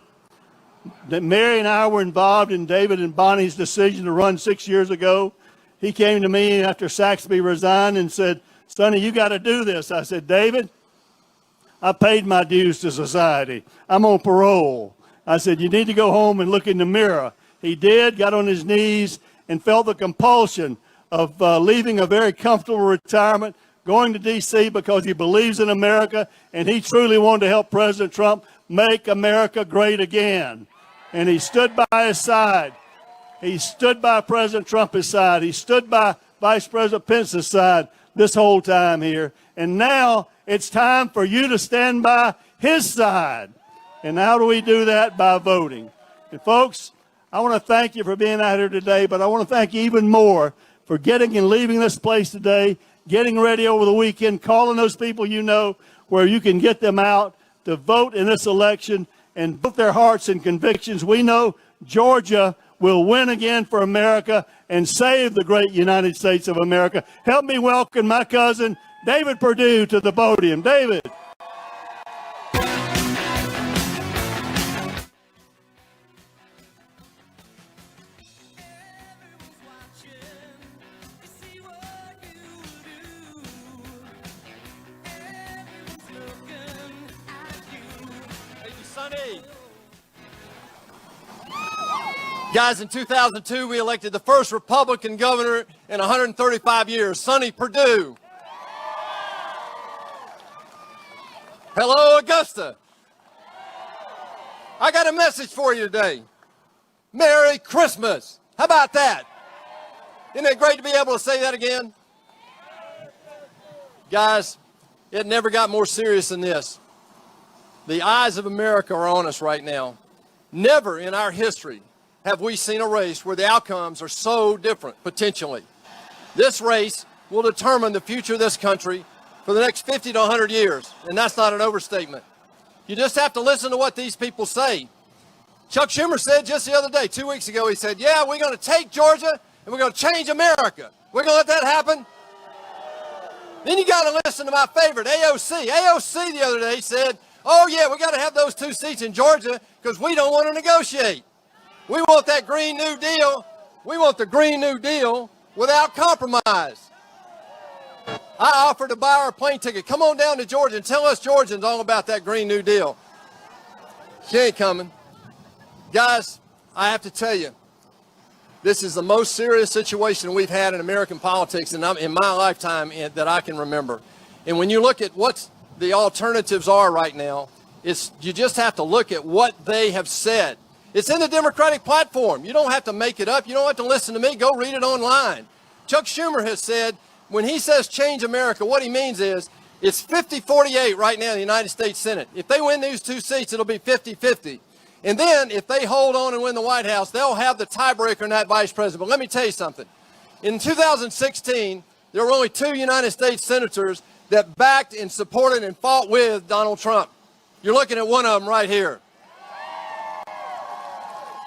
that Mary and I were involved in David and Bonnie's decision to run 6 years ago. He came to me after Saxby resigned and said, "Sonny, you got to do this." I said, "David, I paid my dues to society. I'm on parole." I said, "You need to go home and look in the mirror." He did, got on his knees, and felt the compulsion of leaving a very comfortable retirement, going to D.C. because he believes in America, and he truly wanted to help President Trump make America great again. And he stood by his side. He stood by President Trump's side. He stood by Vice President Pence's side this whole time here. And now it's time for you to stand by his side. And how do we do that? By voting. And folks, I want to thank you for being out here today, but I want to thank you even more for getting and leaving this place today, getting ready over the weekend, calling those people you know where you can get them out to vote in this election and vote their hearts and convictions. We know Georgia will win again for America and save the great United States of America. Help me welcome my cousin, David Perdue, to the podium. David. Guys, in 2002, we elected the first Republican governor in 135 years, Sonny Perdue. Hello, Augusta. I got a message for you today. Merry Christmas. How about that? Isn't it great to be able to say that again? Guys, it never got more serious than this. The eyes of America are on us right now. Never in our history have we seen a race where the outcomes are so different, potentially. This race will determine the future of this country for the next 50 to 100 years, and that's not an overstatement. You just have to listen to what these people say. Chuck Schumer said just the other day, 2 weeks ago, he said, "Yeah, we're going to take Georgia and we're going to change America." We're going to let that happen? Then you got to listen to my favorite, AOC. AOC the other day said, Oh, yeah, we got to have those 2 seats in Georgia because we don't want to negotiate. We want that Green New Deal. We want the Green New Deal without compromise. I offered to buy her a plane ticket. Come on down to Georgia and tell us Georgians all about that Green New Deal. She ain't coming. Guys, I have to tell you, this is the most serious situation we've had in American politics in my lifetime that I can remember. And when you look at what the alternatives are right now, you just have to look at what they have said. It's in the Democratic platform. You don't have to make it up. You don't have to listen to me. Go read it online. Chuck Schumer has said, when he says change America, what he means is it's 50-48 right now in the United States Senate. If they win these 2 seats, it'll be 50-50. And then if they hold on and win the White House, they'll have the tiebreaker in that vice president. But let me tell you something. In 2016, there were only 2 United States senators that backed and supported and fought with Donald Trump. You're looking at one of them right here.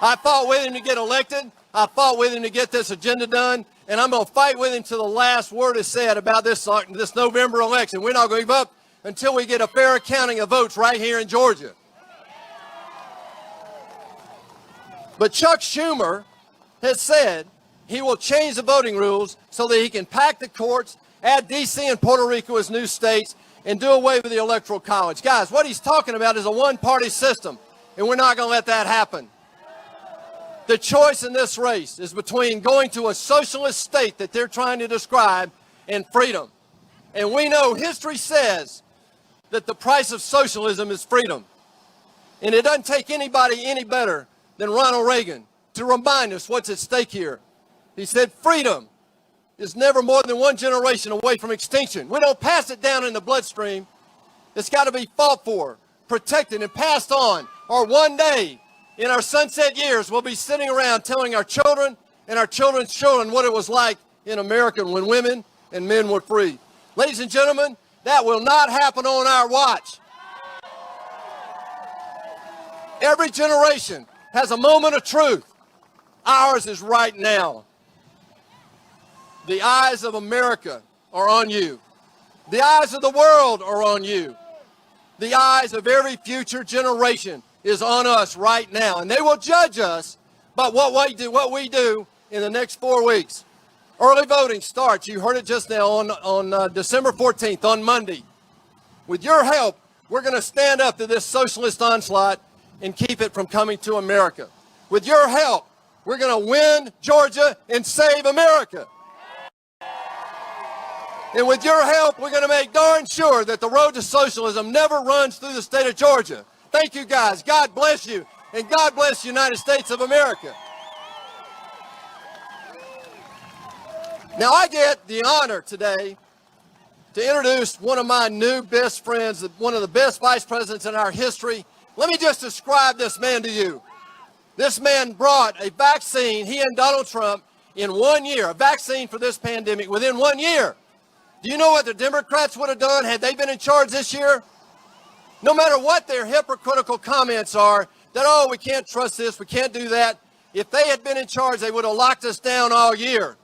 I fought with him to get elected. I fought with him to get this agenda done. And I'm going to fight with him till the last word is said about this November election. We're not going to give up until we get a fair accounting of votes right here in Georgia. But Chuck Schumer has said he will change the voting rules so that he can pack the courts, add D.C. and Puerto Rico as new states, and do away with the Electoral College. Guys, what he's talking about is a one-party system, and we're not going to let that happen. The choice in this race is between going to a socialist state that they're trying to describe and freedom. And we know history says that the price of socialism is freedom. And it doesn't take anybody any better than Ronald Reagan to remind us what's at stake here. He said freedom is never more than 1 generation away from extinction. We don't pass it down in the bloodstream. It's got to be fought for, protected, and passed on. Or one day, in our sunset years, we'll be sitting around telling our children and our children's children what it was like in America when women and men were free. Ladies and gentlemen, that will not happen on our watch. Every generation has a moment of truth. Ours is right now. The eyes of America are on you. The eyes of the world are on you. The eyes of every future generation is on us right now. And they will judge us by what we do in the next 4 weeks. Early voting starts, you heard it just now, on December 14th, on Monday. With your help, we're going to stand up to this socialist onslaught and keep it from coming to America. With your help, we're going to win Georgia and save America. And with your help, we're going to make darn sure that the road to socialism never runs through the state of Georgia. Thank you, guys. God bless you, and God bless the United States of America. Now, I get the honor today to introduce one of my new best friends, one of the best vice presidents in our history. Let me just describe this man to you. This man brought a vaccine, he and Donald Trump, in 1 year, a vaccine for this pandemic within 1 year. Do you know what the Democrats would have done had they been in charge this year? No matter what their hypocritical comments are, that, oh, we can't trust this, we can't do that. If they had been in charge, they would have locked us down all year.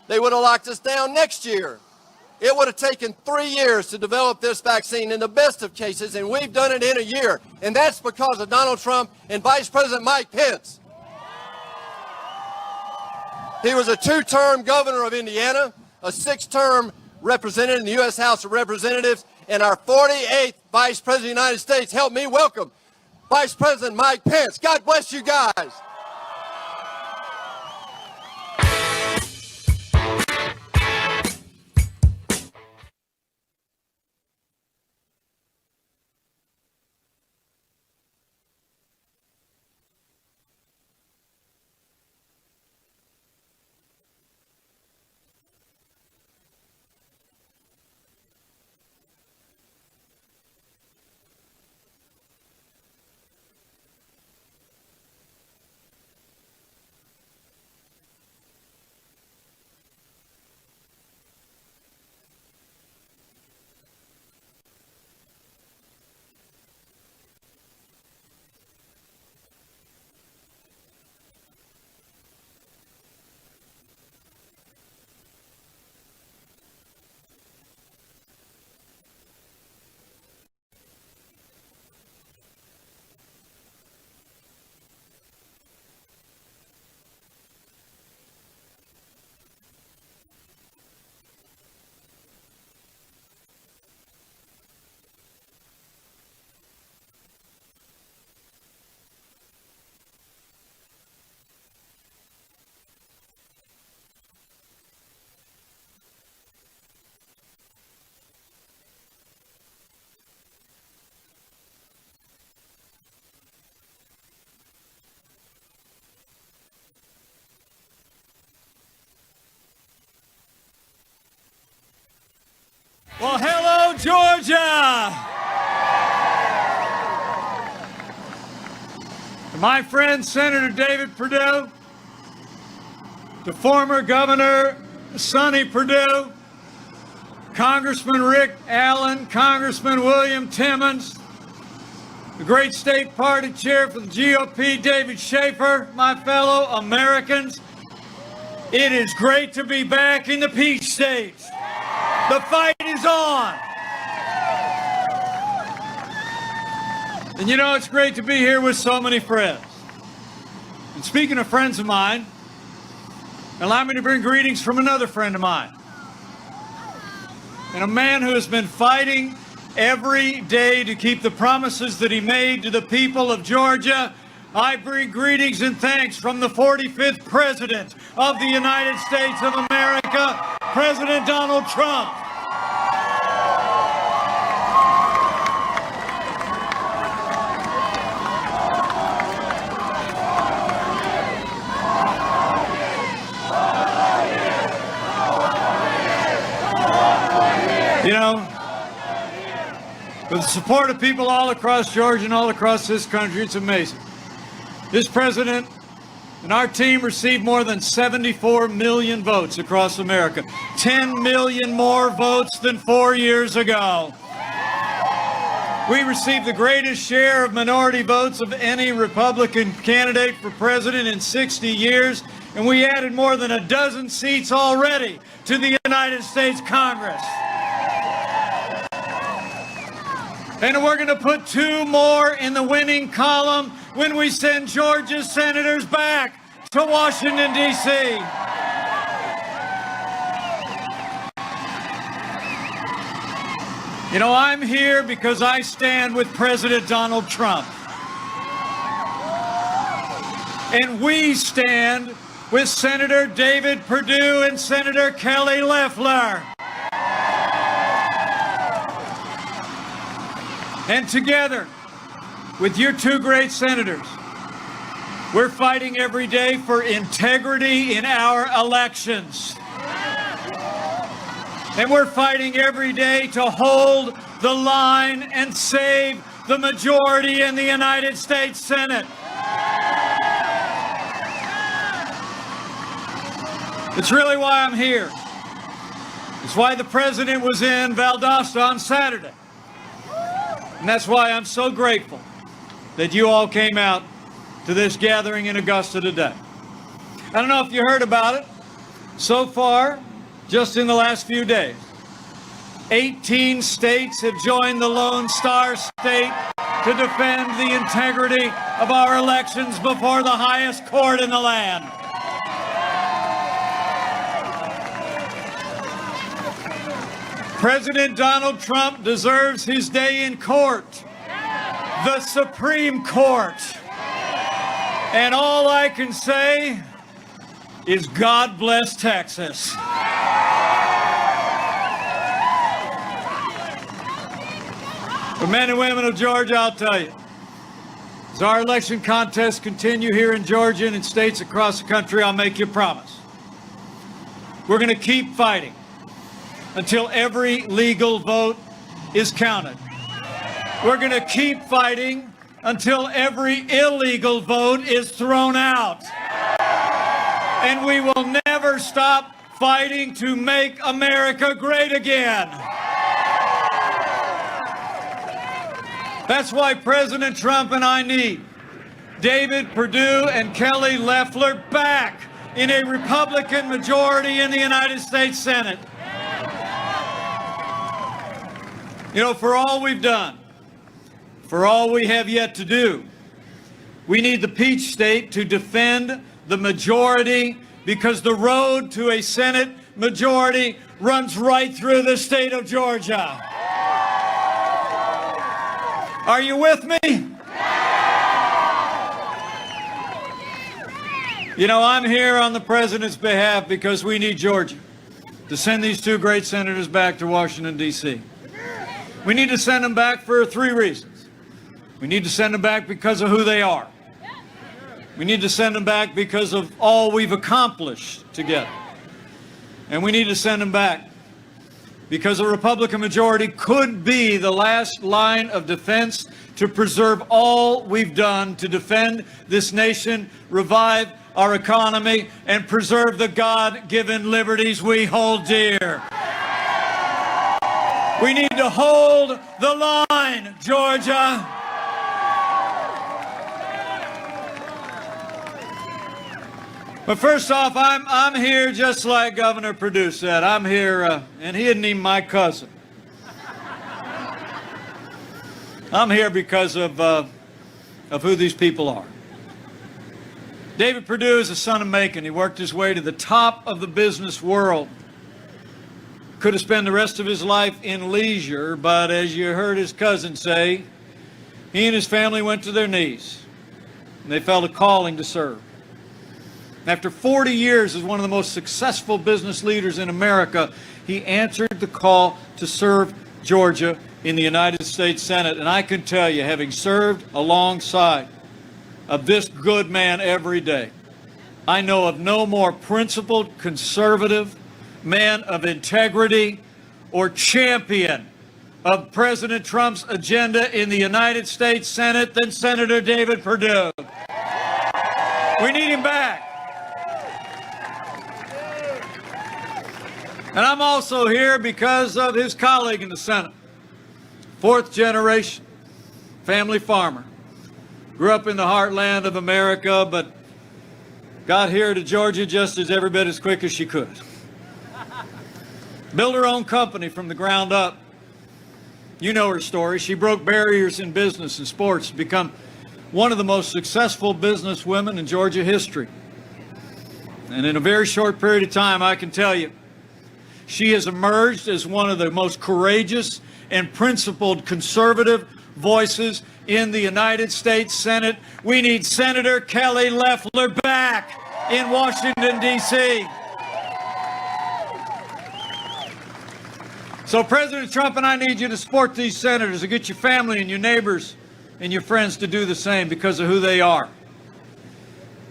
They would have locked us down next year. It would have taken 3 years to develop this vaccine in the best of cases, and we've done it in a year. And that's because of Donald Trump and Vice President Mike Pence. He was a 2-term governor of Indiana, a 6-term representative in the U.S. House of Representatives, and our 48th Vice President of the United States. Help me welcome Vice President Mike Pence. God bless you guys. Well, hello, Georgia! To my friend, Senator David Perdue, to former Governor Sonny Perdue, Congressman Rick Allen, Congressman William Timmons, the great state party chair for the GOP, David Schaefer, my fellow Americans, it is great to be back in the Peach States. The fight is on. And you know, it's great to be here with so many friends. And speaking of friends of mine, allow me to bring greetings from another friend of mine. And a man who has been fighting every day to keep the promises that he made to the people of Georgia. I bring greetings and thanks from the 45th President of the United States of America, President Donald Trump. You know, with the support of people all across Georgia and all across this country, it's amazing. This president and our team received more than 74 million votes across America, 10 million more votes than 4 years ago. We received the greatest share of minority votes of any Republican candidate for president in 60 years, and we added more than a dozen seats already to the United States Congress. And we're going to put 2 more in the winning column when we send Georgia's senators back to Washington, D.C. You know, I'm here because I stand with President Donald Trump. And we stand with Senator David Perdue and Senator Kelly Loeffler. And together, with your 2 great senators, we're fighting every day for integrity in our elections. And we're fighting every day to hold the line and save the majority in the United States Senate. It's really why I'm here. It's why the president was in Valdosta on Saturday. And that's why I'm so grateful that you all came out to this gathering in Augusta today. I don't know if you heard about it. So far, just in the last few days, 18 states have joined the Lone Star State to defend the integrity of our elections before the highest court in the land. President Donald Trump deserves his day in court, the Supreme Court. And all I can say is God bless Texas. The men and women of Georgia, I'll tell you, as our election contests continue here in Georgia and in states across the country, I'll make you a promise. We're going to keep fighting until every legal vote is counted. We're going to keep fighting until every illegal vote is thrown out. And we will never stop fighting to make America great again. That's why President Trump and I need David Perdue and Kelly Loeffler back in a Republican majority in the United States Senate. You know, for all we've done, for all we have yet to do, we need the Peach State to defend the majority, because the road to a Senate majority runs right through the state of Georgia. Are you with me? You know, I'm here on the president's behalf because we need Georgia to send these 2 great senators back to Washington, D.C. We need to send them back for 3 reasons. We need to send them back because of who they are. We need to send them back because of all we've accomplished together. And we need to send them back because a Republican majority could be the last line of defense to preserve all we've done to defend this nation, revive our economy, and preserve the God-given liberties we hold dear. We need to hold the line, Georgia. But first off, I'm here just like Governor Perdue said. I'm here, and he isn't even my cousin. I'm here because of who these people are. David Perdue is a son of Macon. He worked his way to the top of the business world. Could have spent the rest of his life in leisure, but as you heard his cousin say, he and his family went to their knees, and they felt a calling to serve. After 40 years as one of the most successful business leaders in America, he answered the call to serve Georgia in the United States Senate. And I can tell you, having served alongside of this good man every day, I know of no more principled, conservative, man of integrity, or champion of President Trump's agenda in the United States Senate than Senator David Perdue. We need him back. And I'm also here because of his colleague in the Senate, fourth generation family farmer. Grew up in the heartland of America, but got here to Georgia just as every bit as quick as she could. Built her own company from the ground up. You know her story. She broke barriers in business and sports to become one of the most successful business women in Georgia history. And in a very short period of time, I can tell you, she has emerged as one of the most courageous and principled conservative voices in the United States Senate. We need Senator Kelly Loeffler back in Washington, D.C. So President Trump and I need you to support these senators and get your family and your neighbors and your friends to do the same because of who they are.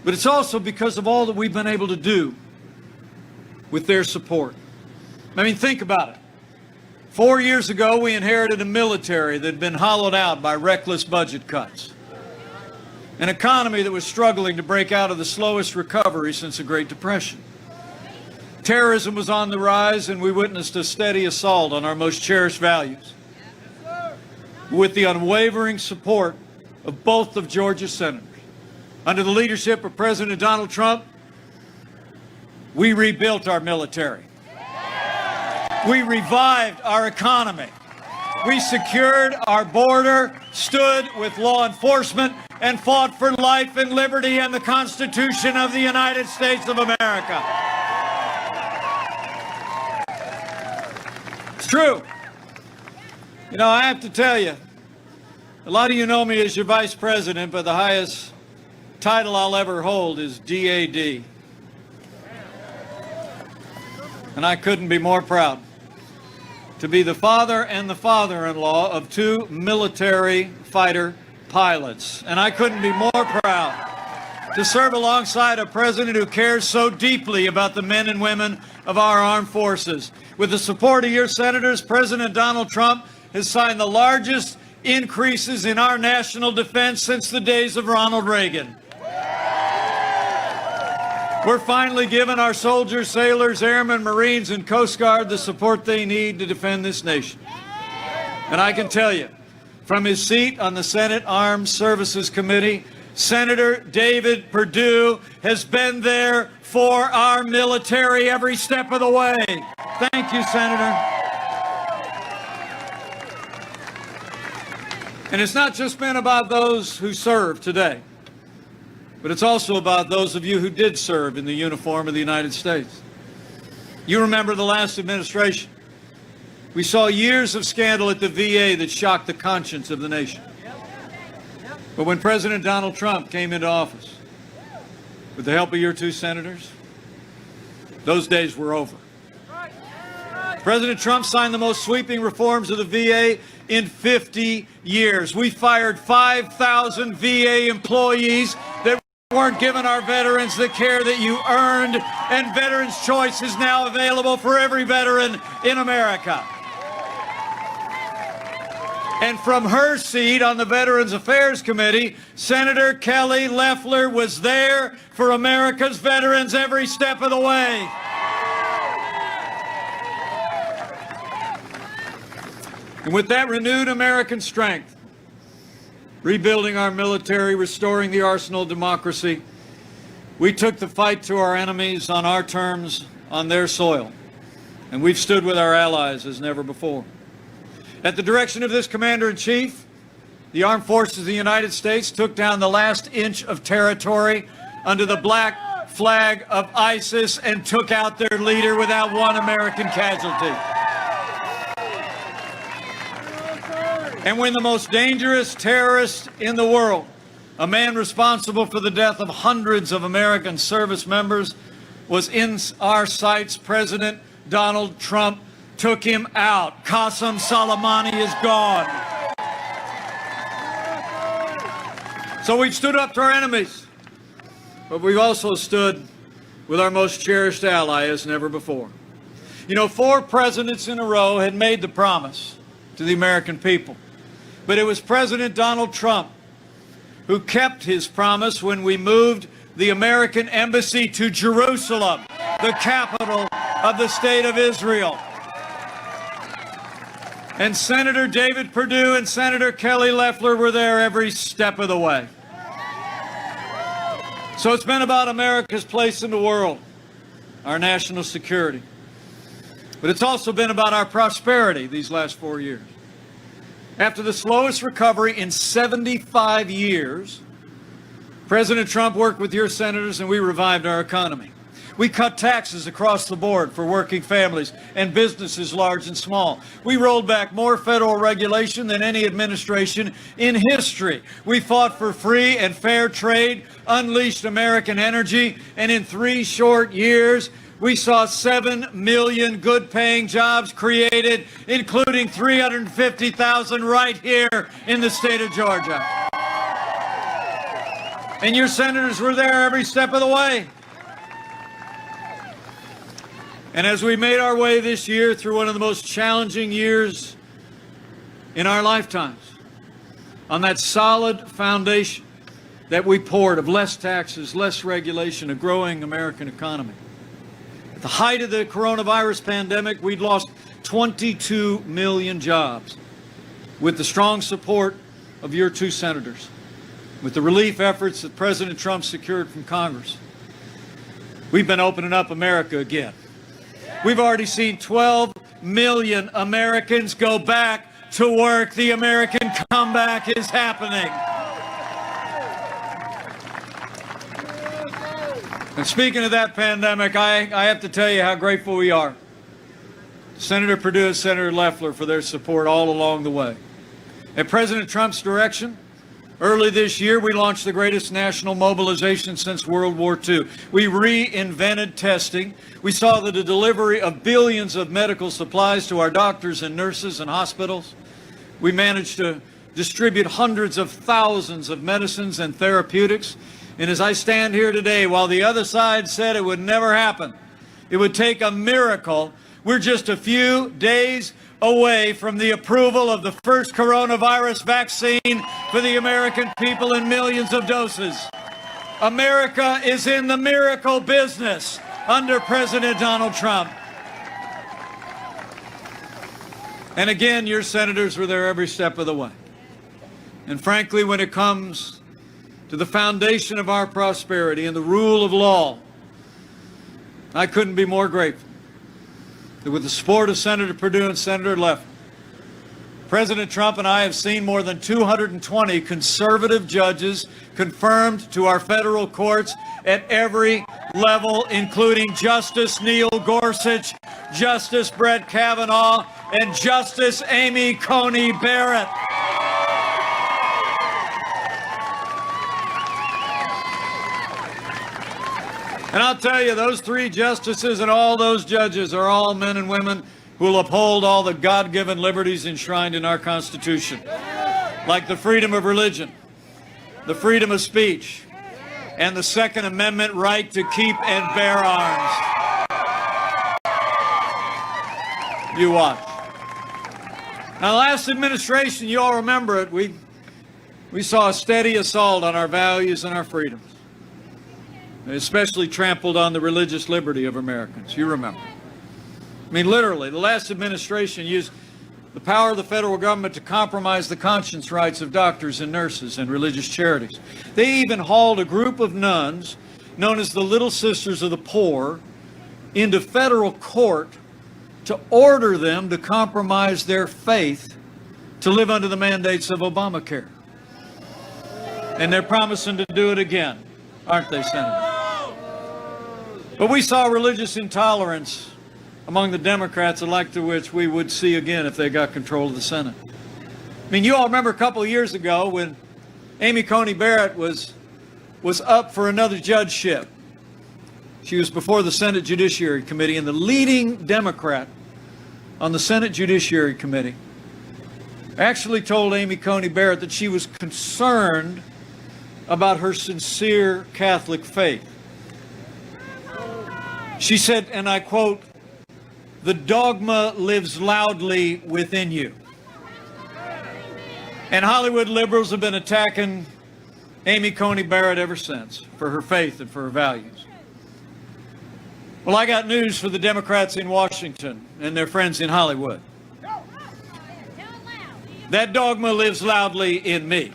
But it's also because of all that we've been able to do with their support. I mean, think about it. 4 years ago, we inherited a military that had been hollowed out by reckless budget cuts, an economy that was struggling to break out of the slowest recovery since the Great Depression. Terrorism was on the rise, and we witnessed a steady assault on our most cherished values. With the unwavering support of both of Georgia's senators, under the leadership of President Donald Trump, we rebuilt our military. We revived our economy. We secured our border, stood with law enforcement, and fought for life and liberty and the Constitution of the United States of America. It's true. You know, I have to tell you, a lot of you know me as your vice president, but the highest title I'll ever hold is DAD. And I couldn't be more proud to be the father and the father-in-law of two military fighter pilots. And I couldn't be more proud to serve alongside a president who cares so deeply about the men and women of our armed forces. With the support of your senators, President Donald Trump has signed the largest increases in our national defense since the days of Ronald Reagan. We're finally giving our soldiers, sailors, airmen, Marines, and Coast Guard the support they need to defend this nation. And I can tell you, from his seat on the Senate Armed Services Committee, Senator David Perdue has been there for our military every step of the way. Thank you, Senator. And it's not just been about those who serve today, but it's also about those of you who did serve in the uniform of the United States. You remember the last administration. We saw years of scandal at the VA that shocked the conscience of the nation. But when President Donald Trump came into office, with the help of your two senators, those days were over. President Trump signed the most sweeping reforms of the VA in 50 years. We fired 5,000 VA employees that weren't giving our veterans the care that you earned, and Veterans Choice is now available for every veteran in America. And from her seat on the Veterans Affairs Committee, Senator Kelly Loeffler was there for America's veterans every step of the way. And with that renewed American strength, rebuilding our military, restoring the arsenal of democracy, we took the fight to our enemies on our terms, on their soil. And we've stood with our allies as never before. At the direction of this Commander-in-Chief, the Armed Forces of the United States took down the last inch of territory under the black flag of ISIS and took out their leader without one American casualty. And when the most dangerous terrorist in the world, a man responsible for the death of hundreds of American service members, was in our sights, President Donald Trump took him out. Qasem Soleimani is gone. So we've stood up to our enemies, but we've also stood with our most cherished ally as never before. You know, 4 presidents in a row had made the promise to the American people, but it was President Donald Trump who kept his promise when we moved the American embassy to Jerusalem, the capital of the state of Israel. And Senator David Perdue and Senator Kelly Loeffler were there every step of the way. So it's been about America's place in the world, our national security. But it's also been about our prosperity these last 4 years. After the slowest recovery in 75 years, President Trump worked with your senators and we revived our economy. We cut taxes across the board for working families and businesses large and small. We rolled back more federal regulation than any administration in history. We fought for free and fair trade, unleashed American energy, and in 3 short years, we saw 7 million good-paying jobs created, including 350,000 right here in the state of Georgia. And your senators were there every step of the way. And as we made our way this year through one of the most challenging years in our lifetimes, on that solid foundation that we poured of less taxes, less regulation, a growing American economy. At the height of the coronavirus pandemic, we'd lost 22 million jobs. With the strong support of your 2 senators, with the relief efforts that President Trump secured from Congress, we've been opening up America again. We've already seen 12 million Americans go back to work. The American comeback is happening. And speaking of that pandemic, I have to tell you how grateful we are to Senator Perdue and Senator Loeffler for their support all along the way. At President Trump's direction, early this year, we launched the greatest national mobilization since World War II. We reinvented testing. We saw the delivery of billions of medical supplies to our doctors and nurses and hospitals. We managed to distribute hundreds of thousands of medicines and therapeutics. And as I stand here today, while the other side said it would never happen, it would take a miracle, we're just a few days away from the approval of the first coronavirus vaccine for the American people in millions of doses. America is in the miracle business under President Donald Trump. And again, your senators were there every step of the way. And frankly, when it comes to the foundation of our prosperity and the rule of law, I couldn't be more grateful that with the support of Senator Perdue and Senator Loeffler, President Trump and I have seen more than 220 conservative judges confirmed to our federal courts at every level, including Justice Neil Gorsuch, Justice Brett Kavanaugh, and Justice Amy Coney Barrett. And I'll tell you, those 3 justices and all those judges are all men and women who will uphold all the God-given liberties enshrined in our Constitution, like the freedom of religion, the freedom of speech, and the Second Amendment right to keep and bear arms. You watch. Now, last administration, you all remember it, we saw a steady assault on our values and our freedoms, especially trampled on the religious liberty of Americans. You remember. I mean, literally, the last administration used the power of the federal government to compromise the conscience rights of doctors and nurses and religious charities. They even hauled a group of nuns, known as the Little Sisters of the Poor, into federal court to order them to compromise their faith to live under the mandates of Obamacare. And they're promising to do it again, aren't they, Senator? But we saw religious intolerance among the Democrats, the like to which we would see again if they got control of the Senate. I mean, you all remember a couple of years ago when Amy Coney Barrett was up for another judgeship. She was before the Senate Judiciary Committee, and the leading Democrat on the Senate Judiciary Committee actually told Amy Coney Barrett that she was concerned about her sincere Catholic faith. She said, and I quote, "The dogma lives loudly within you." And Hollywood liberals have been attacking Amy Coney Barrett ever since for her faith and for her values. Well, I got news for the Democrats in Washington and their friends in Hollywood. That dogma lives loudly in me.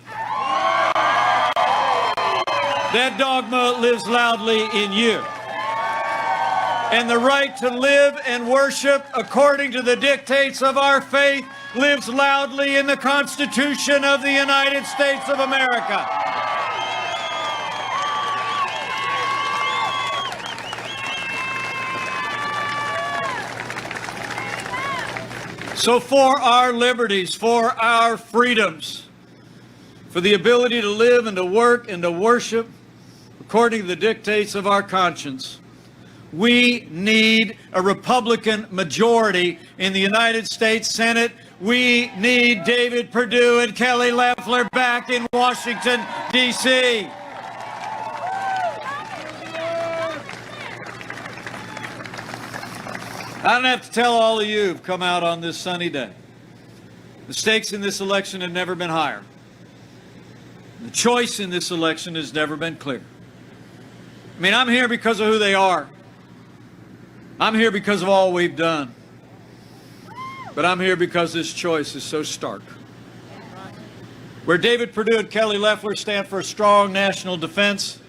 That dogma lives loudly in you. And the right to live and worship according to the dictates of our faith lives loudly in the Constitution of the United States of America. So for our liberties, for our freedoms, for the ability to live and to work and to worship according to the dictates of our conscience, we need a Republican majority in the United States Senate. We need David Perdue and Kelly Loeffler back in Washington, D.C. I don't have to tell all of you who've come out on this sunny day. The stakes in this election have never been higher. The choice in this election has never been clearer. I mean, I'm here because of who they are. I'm here because of all we've done. But I'm here because this choice is so stark. Where David Perdue and Kelly Loeffler stand for a strong national defense,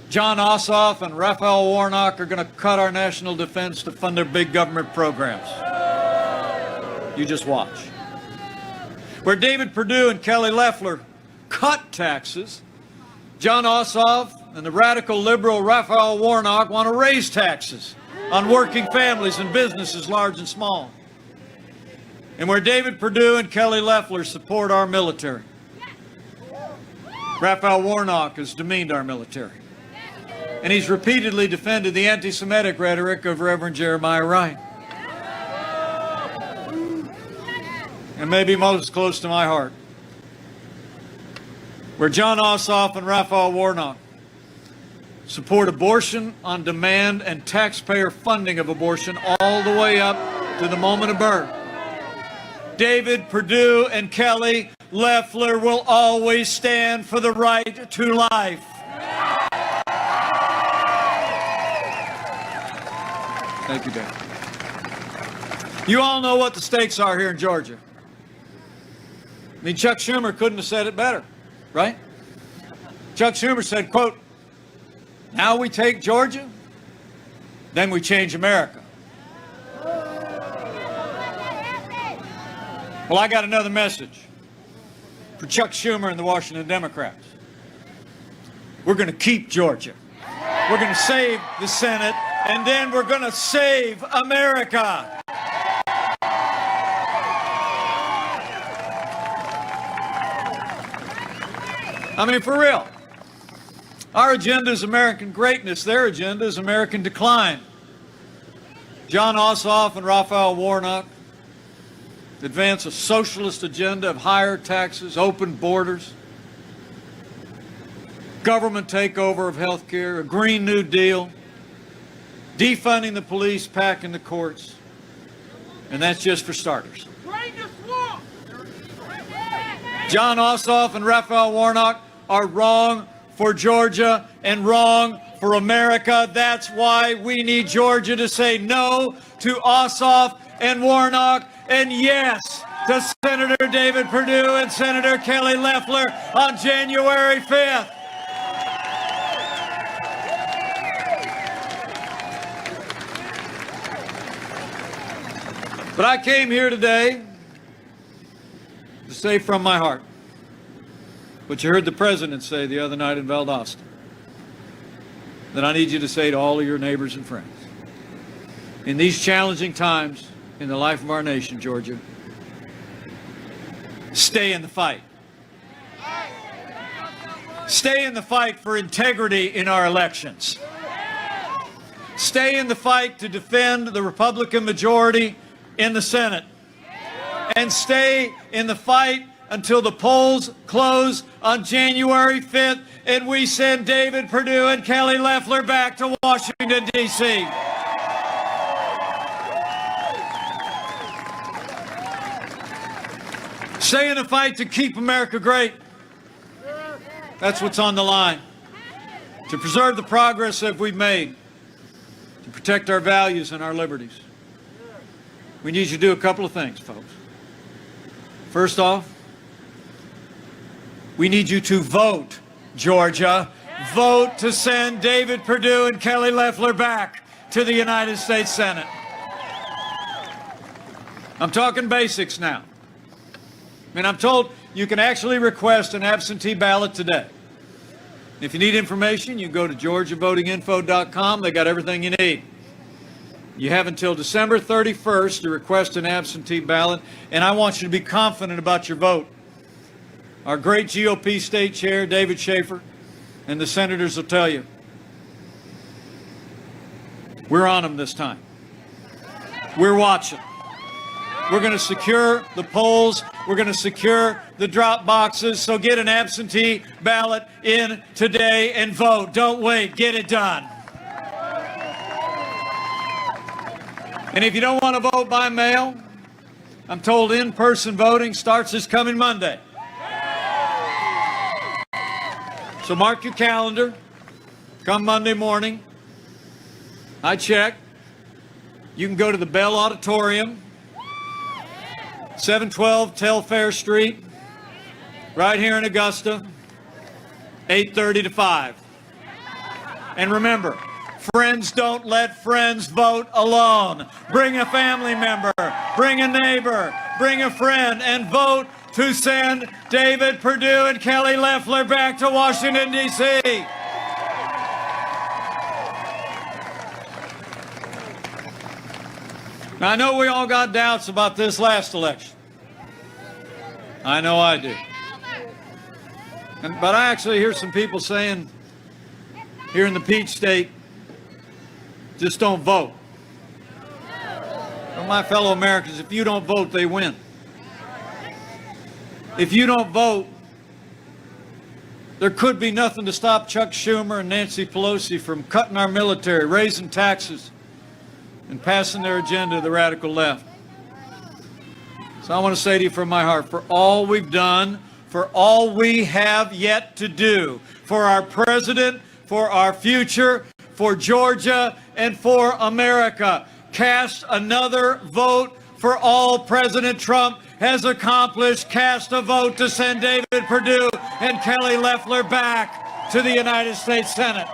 John Ossoff and Raphael Warnock are going to cut our national defense to fund their big government programs. You just watch. Where David Perdue and Kelly Loeffler cut taxes, John Ossoff and the radical liberal Raphael Warnock want to raise taxes on working families and businesses large and small. And where David Perdue and Kelly Loeffler support our military, Raphael Warnock has demeaned our military. And he's repeatedly defended the anti-Semitic rhetoric of Reverend Jeremiah Wright. And maybe most close to my heart, where John Ossoff and Raphael Warnock support abortion on demand and taxpayer funding of abortion all the way up to the moment of birth, David Perdue and Kelly Loeffler will always stand for the right to life. Thank you, Dave. You all know what the stakes are here in Georgia. I mean, Chuck Schumer couldn't have said it better, right? Chuck Schumer said, quote, "Now we take Georgia, then we change America." Well, I got another message for Chuck Schumer and the Washington Democrats. We're going to keep Georgia. We're going to save the Senate, and then we're going to save America. I mean, for real. Our agenda is American greatness. Their agenda is American decline. John Ossoff and Raphael Warnock advance a socialist agenda of higher taxes, open borders. government takeover of health care, a Green New Deal, defunding the police, packing the courts. And that's just for starters. John Ossoff and Raphael Warnock are wrong for Georgia and wrong for America. That's why we need Georgia to say no to Ossoff and Warnock and yes to Senator David Perdue and Senator Kelly Loeffler on January 5th. But I came here today to say from my heart what you heard the president say the other night in Valdosta, that I need you to say to all of your neighbors and friends. In these challenging times in the life of our nation, Georgia, stay in the fight. Stay in the fight for integrity in our elections. Stay in the fight to defend the Republican majority in the Senate. And stay in the fight until the polls close on January 5th and we send David Perdue and Kelly Loeffler back to Washington, D.C. Stay in the fight to keep America great. That's what's on the line. To preserve the progress that we've made. To protect our values and our liberties. We need you to do a couple of things, folks. First off, we need you to vote, Georgia. Vote to send David Perdue and Kelly Loeffler back to the United States Senate. I'm talking basics now. I mean, I'm told you can actually request an absentee ballot today. If you need information, you can go to georgiavotinginfo.com. They got everything you need. You have until December 31st to request an absentee ballot, and I want you to be confident about your vote. Our great GOP state chair, David Schaefer, and the senators will tell you. We're on them this time. We're watching. We're going to secure the polls. We're going to secure the drop boxes. So get an absentee ballot in today and vote. Don't wait. Get it done. And if you don't want to vote by mail, I'm told in-person voting starts this coming Monday. So mark your calendar. Come Monday morning. I check. You can go to the Bell Auditorium, 712 Telfair Street, right here in Augusta, 8:30 to 5. And remember, friends don't let friends vote alone. Bring a family member, bring a neighbor, bring a friend, and vote to send David Perdue and Kelly Loeffler back to Washington, D.C. Now, I know we all got doubts about this last election. I know I do. But I actually hear some people saying here in the Peach State, just don't vote. Well, my fellow Americans, if you don't vote, they win. If you don't vote, there could be nothing to stop Chuck Schumer and Nancy Pelosi from cutting our military, raising taxes, and passing their agenda to the radical left. So I want to say to you from my heart, for all we've done, for all we have yet to do, for our president, for our future, for Georgia, and for America, cast another vote for all President Trump has accomplished. Cast a vote to send David Perdue and Kelly Loeffler back to the United States Senate.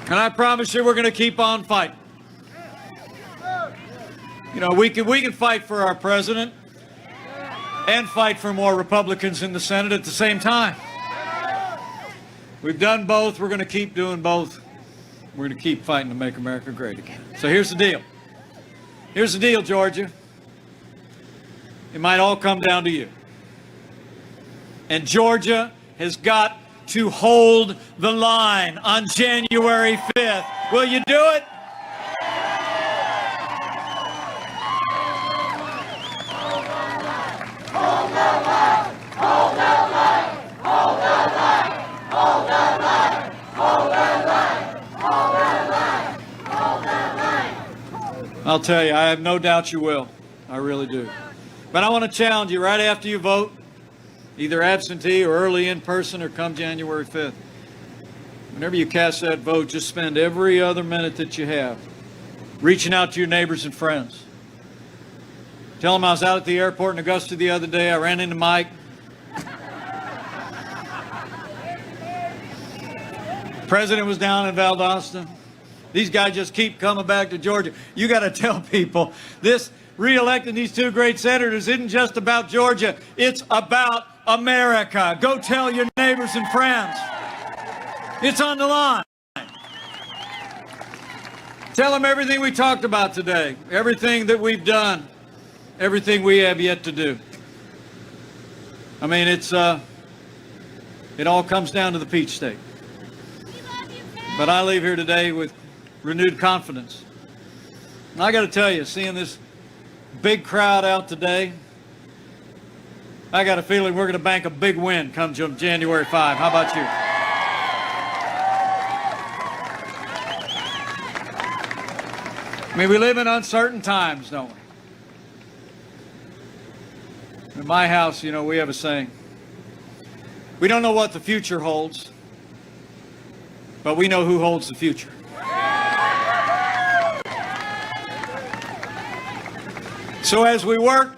And I promise you we're going to keep on fighting. You know, we can fight for our president and fight for more Republicans in the Senate at the same time. We've done both. We're going to keep doing both. We're going to keep fighting to make America great again. So here's the deal. Here's the deal, Georgia. It might all come down to you. And Georgia has got to hold the line on January 5th. Will you do it? Hold the line. I'll tell you, I have no doubt you will. I really do. But I want to challenge you right after you vote, either absentee or early in person or come January 5th. Whenever you cast that vote, just spend every other minute that you have reaching out to your neighbors and friends. Tell them I was out at the airport in Augusta the other day. I ran into Mike. President was down in Valdosta. These guys just keep coming back to Georgia. You got to tell people this re-electing these two great senators isn't just about Georgia. It's about America. Go tell your neighbors and friends. It's on the line. Tell them everything we talked about today, everything that we've done, everything we have yet to do. I mean, it all comes down to the Peach State. But I leave here today with renewed confidence. And I got to tell you, seeing this big crowd out today, I got a feeling we're going to bank a big win come January 5. How about you? I mean, we live in uncertain times, don't we? In my house, you know, we have a saying. We don't know what the future holds, but we know who holds the future. So as we work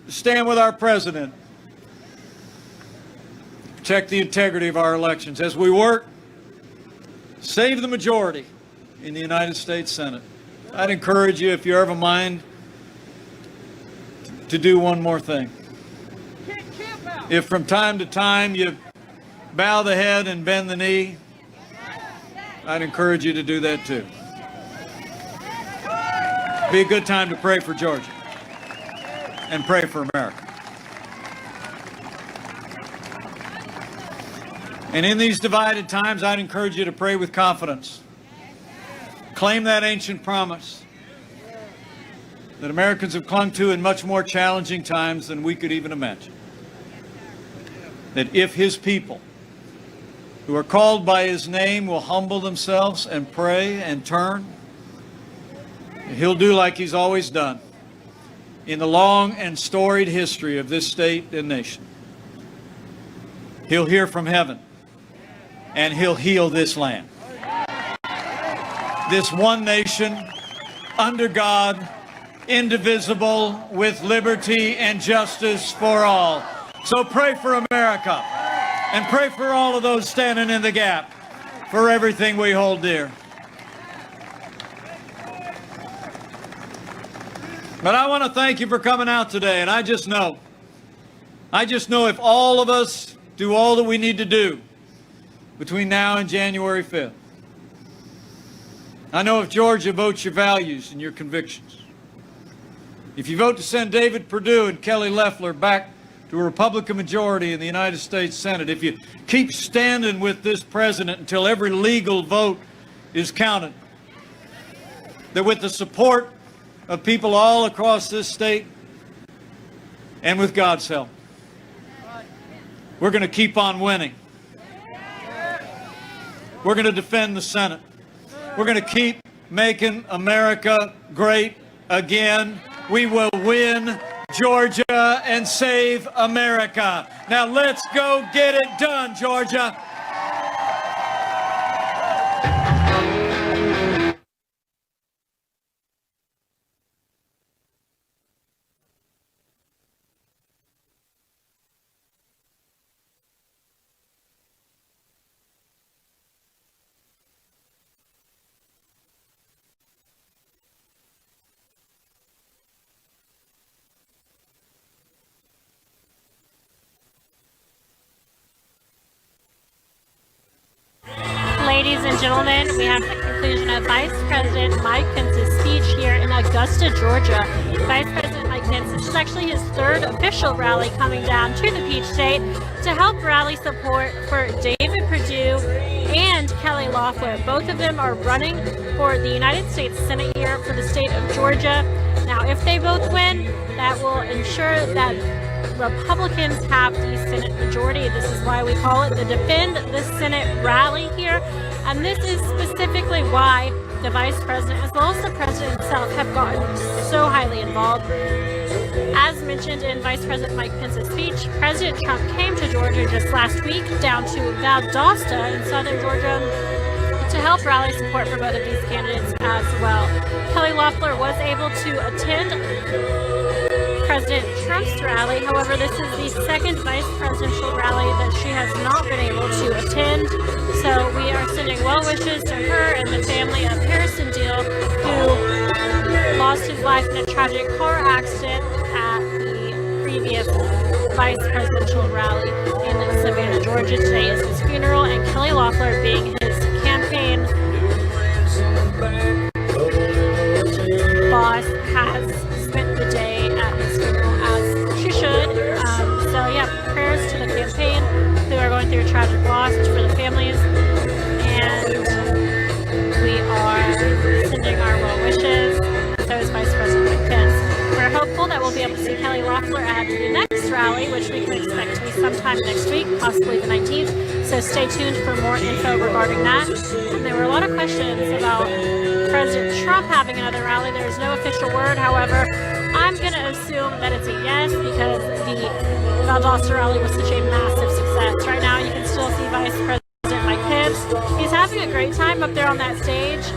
to stand with our president, protect the integrity of our elections, as we work to save the majority in the United States Senate, I'd encourage you, if you ever mind, to do one more thing. If from time to time you bow the head and bend the knee, I'd encourage you to do that too. Be a good time to pray for Georgia and pray for America. And in these divided times, I'd encourage you to pray with confidence. Claim that ancient promise that Americans have clung to in much more challenging times than we could even imagine. That if his people who are called by his name will humble themselves and pray and turn, he'll do like he's always done in the long and storied history of this state and nation. He'll hear from heaven and he'll heal this land. This one nation, under God, indivisible, with liberty and justice for all. So pray for America and pray for all of those standing in the gap for everything we hold dear. But I want to thank you for coming out today, and I just know if all of us do all that we need to do between now and January 5th, I know if Georgia votes your values and your convictions, if you vote to send David Perdue and Kelly Loeffler back to a Republican majority in the United States Senate, if you keep standing with this president until every legal vote is counted, that with the support of people all across this state and with God's help, we're going to keep on winning. We're going to defend the Senate. We're going to keep making America great again. We will win Georgia and save America. Now let's go get it done, Georgia. Ladies and gentlemen, we have the conclusion of Vice President Mike Pence's speech here in Augusta, Georgia. Vice President Mike Pence, this is actually his third official rally coming down to the Peach State to help rally support for David Perdue and Kelly Loeffler. Both of them are running for the United States Senate here for the state of Georgia. Now, if they both win, that will ensure that Republicans have the Senate majority. This is why we call it the Defend the Senate rally here. And this is specifically why the Vice President, as well as the President, president himself have gotten so highly involved. As mentioned in Vice President Mike Pence's speech, President Trump came to Georgia just last week down to Valdosta in southern Georgia to help rally support for both of these candidates as well. Kelly Loeffler was able to attend President Trump's rally. However, this is the second vice presidential rally that she has not been able to attend. So we are sending well wishes to her and the family of Harrison Deal, who lost his life in a tragic car accident at the previous vice presidential rally in Savannah, Georgia. Today is his funeral, and Kelly Loeffler, being his campaign boss, has spent the day at his funeral, as she should. So yeah, prayers to the campaign who are going through a tragic loss, for the families, and we are sending our well wishes. So is Vice President Mike Pence. We're hopeful that we'll be able to see Kelly Loeffler at the next rally, which we can expect to be sometime next week, possibly the 19th. So stay tuned for more info regarding that. And there were a lot of questions about President Trump having another rally. There's no official word. However, I'm going to assume that it's a yes, because the Valdosta rally was such a massive success. Right now, you can still see Vice President Mike Pence. He's having a great time up there on that stage.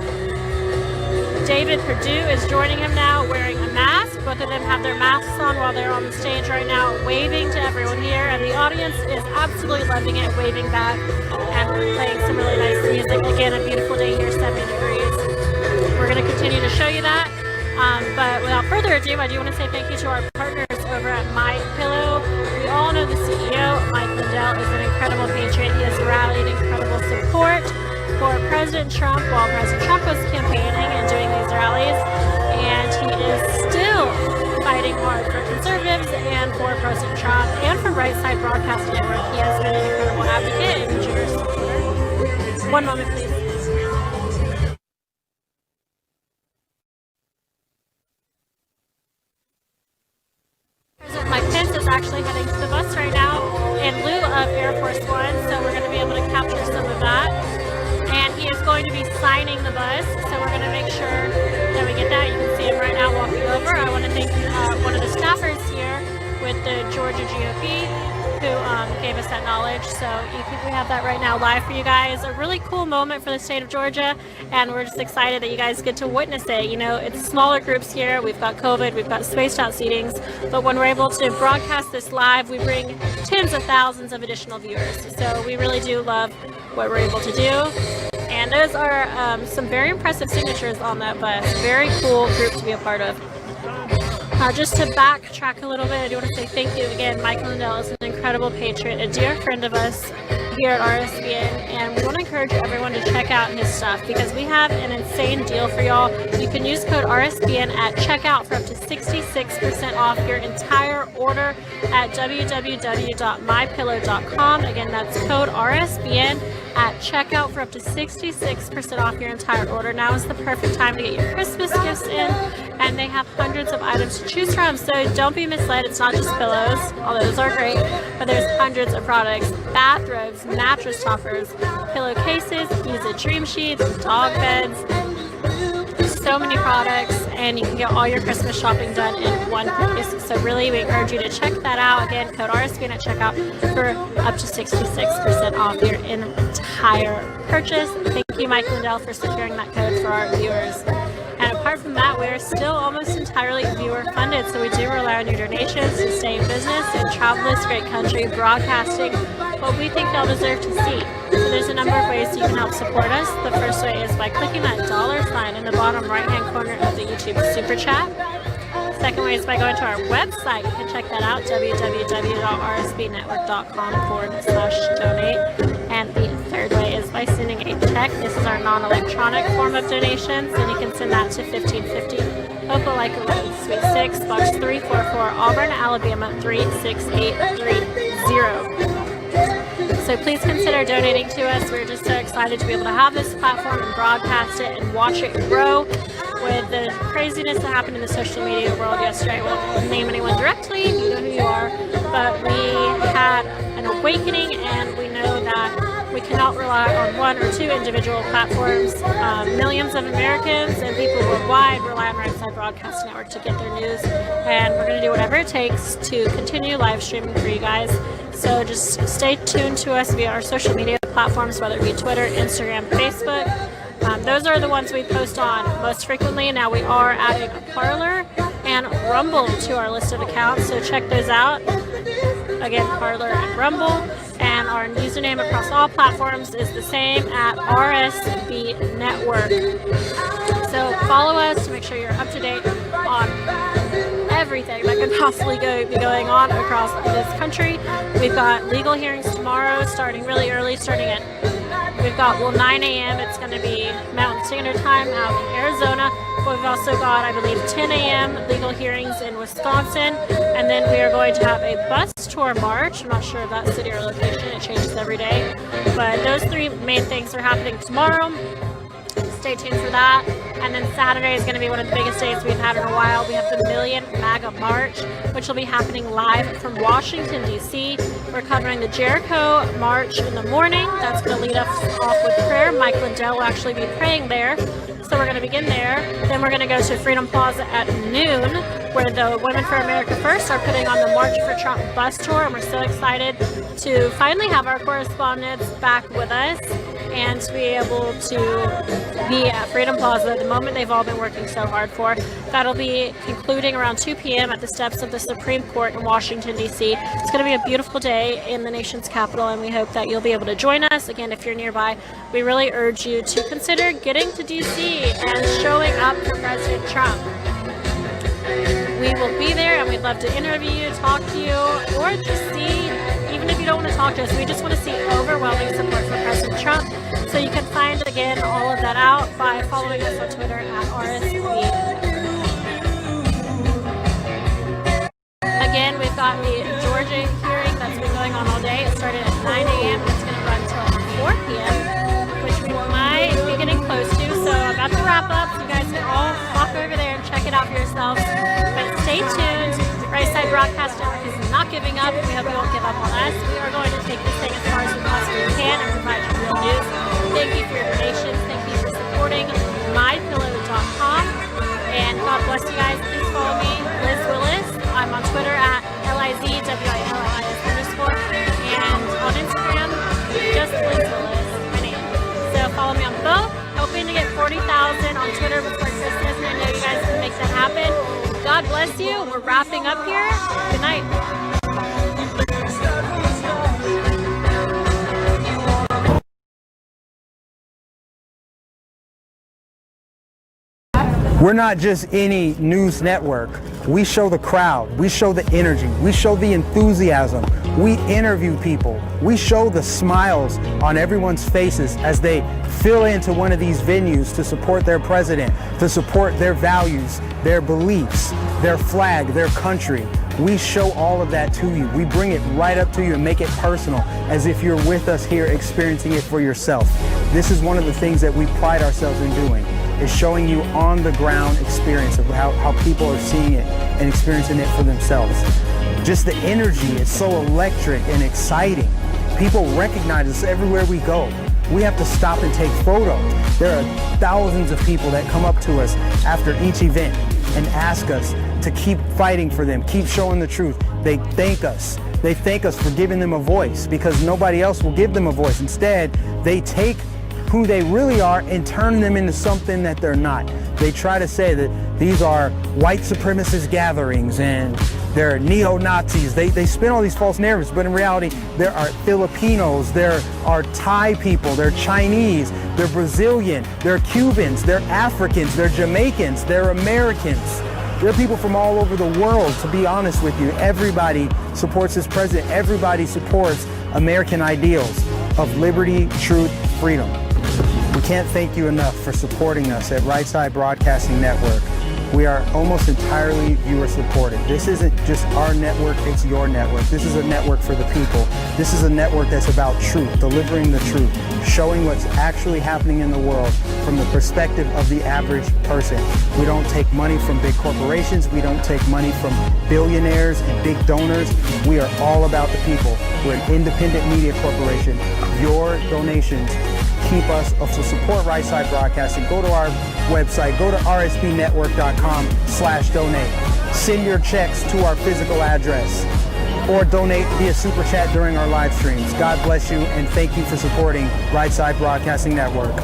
David Perdue is joining him now, wearing a mask. Both of them have their masks on while they're on the stage right now, waving to everyone here, and the audience is absolutely loving it, waving back and playing some really nice music. Again, a beautiful day here, 70 degrees. We're going to continue to show you that. But without further ado, I do want to say thank you to our partners over at MyPillow. We all know the CEO, Mike Lindell, is an incredible patriot. He has rallied incredible support for President Trump while President Trump was campaigning and doing these rallies, and he is still fighting hard for conservatives and for President Trump and for Right Side Broadcasting Network. He has been an incredible advocate and major supporter. One moment, please. President Mike Pence is actually heading to the bus right now in lieu of Air Force One, so we're going to be able to capture some of that. And he is going to be signing the bus, so we're going to make sure that we get that. You can see him right now walking over. I want to thank one of the staffers here with the Georgia GOP who gave us that knowledge. So we have that right now live for you guys. A really cool moment for the state of Georgia, and we're just excited that you guys get to witness it. You know, it's smaller groups here. We've got COVID, we've got spaced out seatings, but when we're able to broadcast this live, we bring tens of thousands of additional viewers. So we really do love what we're able to do. And those are some very impressive signatures on that bus. Very cool group to be a part of. Just to backtrack a little bit, I do want to say thank you again. Mike Lindell is an incredible patriot, a dear friend of us here at RSBN, and we want to encourage everyone to check out his stuff because we have an insane deal for y'all. You can use code RSBN at checkout for up to 66% off your entire order at www.mypillow.com. Again, that's code RSBN at checkout for up to 66% off your entire order. Now is the perfect time to get your Christmas gifts in, and they have hundreds of items to choose from, so don't be misled. It's not just pillows, although those are great, but there's hundreds of products: bathrobes, mattress toppers, pillowcases, use it dream sheets, dog beds, so many products, and you can get all your Christmas shopping done in one place. So really, we encourage you to check that out. Again, code RSBN at checkout for up to 66% off your entire purchase. Thank you, Mike Lindell, for securing that code for our viewers. And apart from that, we're still almost entirely viewer funded, so we do rely on your donations to stay in business and travel this great country broadcasting what we think y'all deserve to see. So there's a number of ways you can help support us. The first way is by clicking that $sign in the bottom right-hand corner of the YouTube Super Chat. Second way is by going to our website. You can check that out, www.rsbnetwork.com/donate. And the third way is by sending a check. This is our non-electronic form of donations, and you can send that to 1550 Opelika Road, Suite 6, Box 344, Auburn, Alabama 36830. So please consider donating to us. We're just so excited to be able to have this platform and broadcast it and watch it grow. With the craziness that happened in the social media world yesterday, I won't name anyone directly, you know who you are, but we had an awakening, and we know that we cannot not rely on one or two individual platforms. Millions of Americans and people worldwide rely on Right Side Broadcast Network to get their news, and we're going to do whatever it takes to continue live streaming for you guys. So just stay tuned to us via our social media platforms, whether it be Twitter, Instagram, Facebook. Those are the ones we post on most frequently. Now we are adding a Parler and Rumble to our list of accounts, so check those out. Again, Parler and Rumble. And our username across all platforms is the same at RSB Network. So follow us to make sure you're up to date on everything that could possibly be going on across this country. We've got legal hearings tomorrow, starting really early, we've got 9 a.m. It's going to be Mountain Standard Time out in Arizona. But we've also got, I believe, 10 a.m. legal hearings in Wisconsin. And then we are going to have a bus tour march. I'm not sure of that city or location. It changes every day. But those three main things are happening tomorrow. Stay tuned for that. And then Saturday is going to be one of the biggest days we've had in a while. We have the Million MAGA March, which will be happening live from Washington, D.C. We're covering the Jericho March in the morning. That's going to lead us off with prayer. Mike Lindell will actually be praying there. So we're going to begin there. Then we're going to go to Freedom Plaza at noon, where the Women for America First are putting on the March for Trump bus tour. And we're so excited to finally have our correspondents back with us and to be able to be at Freedom Plaza, the moment they've all been working so hard for. That'll be concluding around 2 p.m. at the steps of the Supreme Court in Washington, D.C. It's going to be a beautiful day in the nation's capital, and we hope that you'll be able to join us. Again, if you're nearby, we really urge you to consider getting to D.C. and showing up for President Trump. We will be there, and we'd love to interview you, talk to you, or just see, even if you don't want to talk to us, we just want to see overwhelming support for President Trump. So you can find, again, all of that out by following us on Twitter at RSB. Again, we've got the Georgia hearing that's been going on all day. It started at 9 a.m. It's going to run until 4 p.m., which we might be getting close to. So I'm about to wrap up. So you guys can all walk over there and check it out for yourselves. But stay tuned. Right Side Broadcast Network is not giving up. We hope you won't give up on us. We are going to take this thing as far as we possibly can and provide you real news. Thank you for your donations. Thank you for supporting mypillow.com. And God bless you guys. Please follow me, Liz Willis. I'm on Twitter at LIZWILLIS_. And on Instagram, just Liz Willis, my name. So follow me on both. Hoping to get 40,000 on Twitter before Christmas, and I know you guys can make that happen. God bless you. We're wrapping up here. Good night. We're not just any news network. We show the crowd. We show the energy. We show the enthusiasm. We interview people. We show the smiles on everyone's faces as they fill into one of these venues to support their president, to support their values, their beliefs, their flag, their country. We show all of that to you. We bring it right up to you and make it personal, as if you're with us here experiencing it for yourself. This is one of the things that we pride ourselves in doing, is showing you on the ground experience of how people are seeing it and experiencing it for themselves. Just the energy is so electric and exciting. People recognize us everywhere we go. We have to stop and take photos. There are thousands of people that come up to us after each event and ask us to keep fighting for them, keep showing the truth. They thank us. They thank us for giving them a voice, because nobody else will give them a voice. Instead, they take who they really are and turn them into something that they're not. They try to say that these are white supremacist gatherings and they're neo-Nazis. They spin all these false narratives, but in reality, there are Filipinos, there are Thai people, they're Chinese, they're Brazilian, they're Cubans, they're Africans, they're Jamaicans, they're Americans. There are people from all over the world, to be honest with you. Everybody supports this president. Everybody supports American ideals of liberty, truth, freedom. We can't thank you enough for supporting us at Right Side Broadcasting Network. We are almost entirely viewer supported. This isn't just our network, it's your network. This is a network for the people. This is a network that's about truth, delivering the truth, showing what's actually happening in the world from the perspective of the average person. We don't take money from big corporations. We don't take money from billionaires and big donors. We are all about the people. We're an independent media corporation. Your donations keep us to support Right Side Broadcasting. Go to our website, go to rsbnetwork.com/donate. Send your checks to our physical address or donate via Super Chat during our live streams. God bless you and thank you for supporting Right Side Broadcasting Network.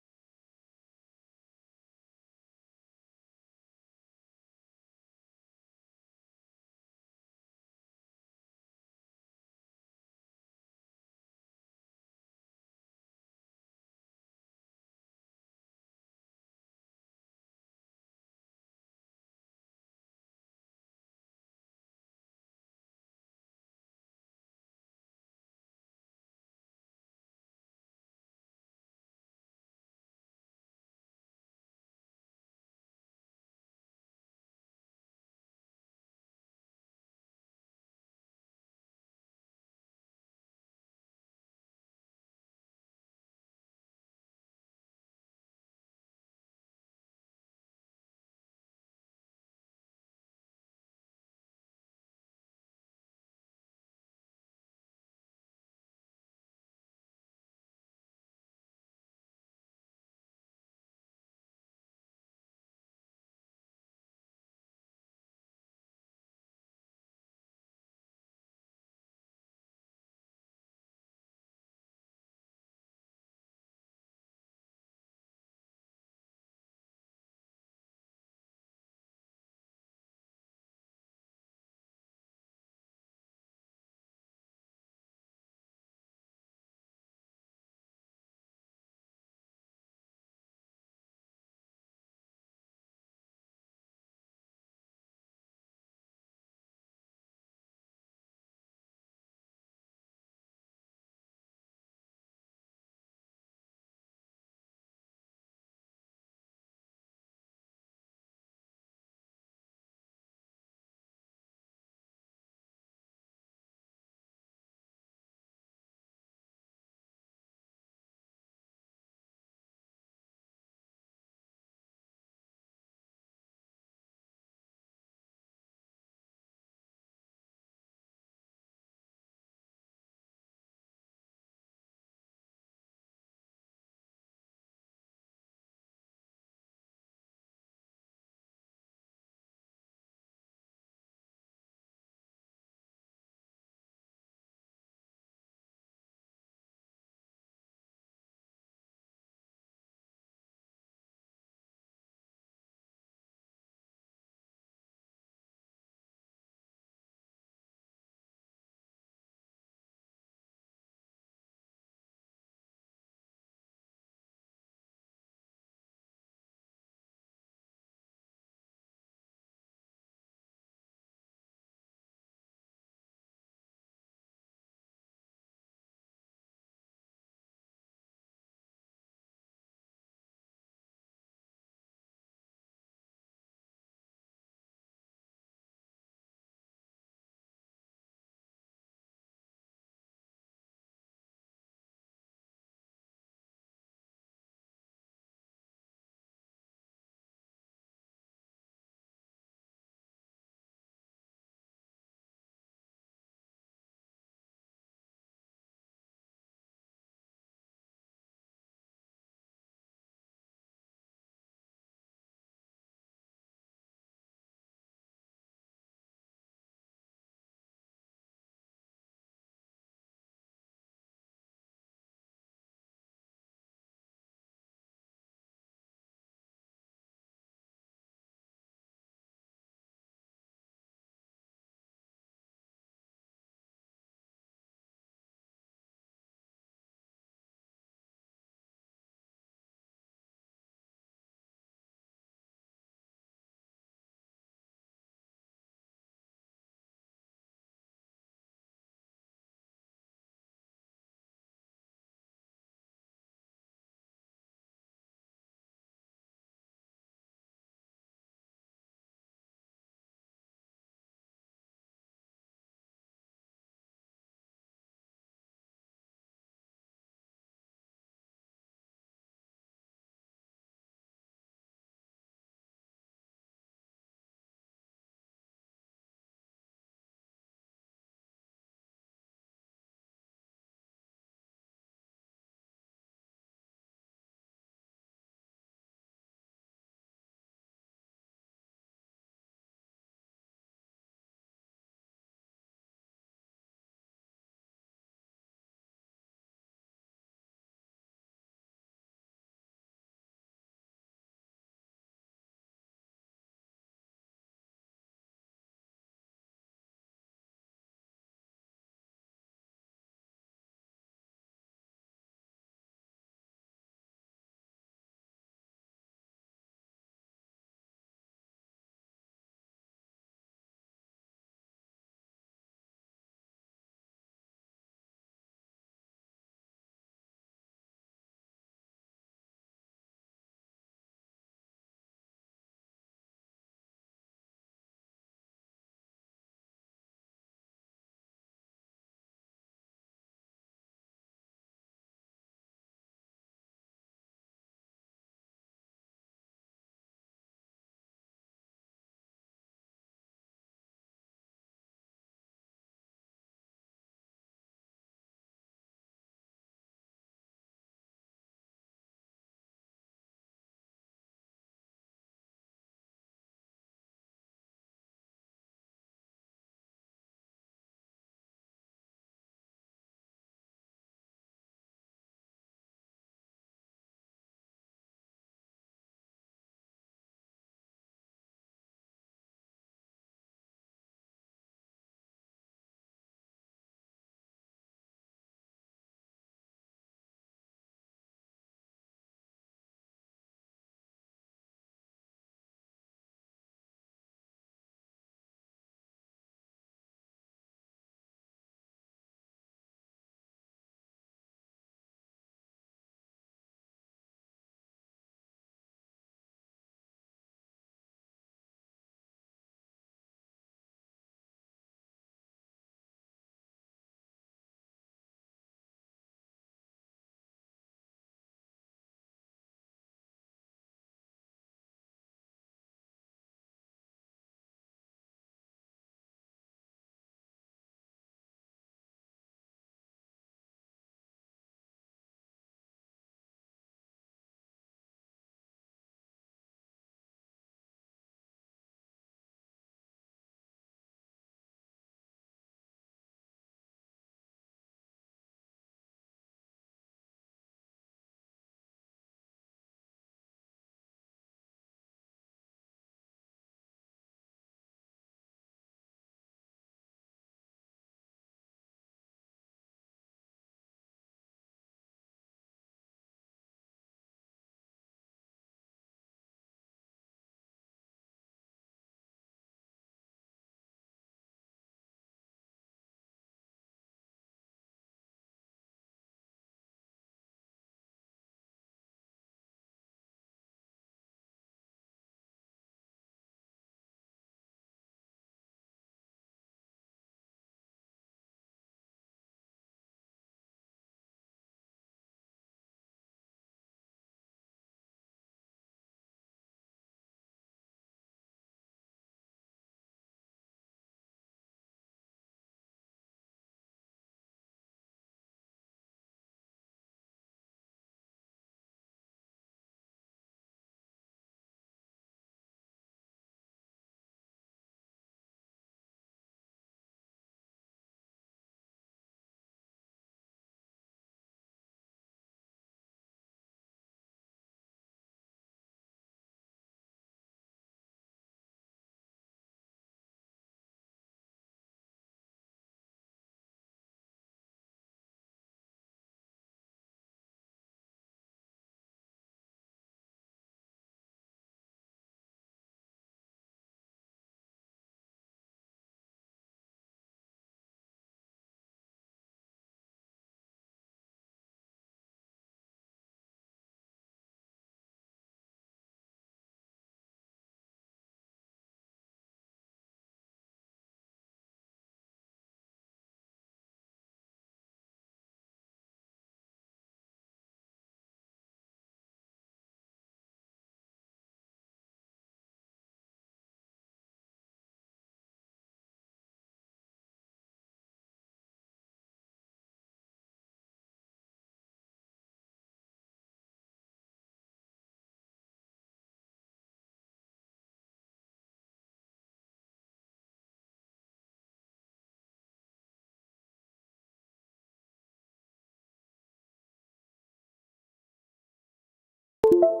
you.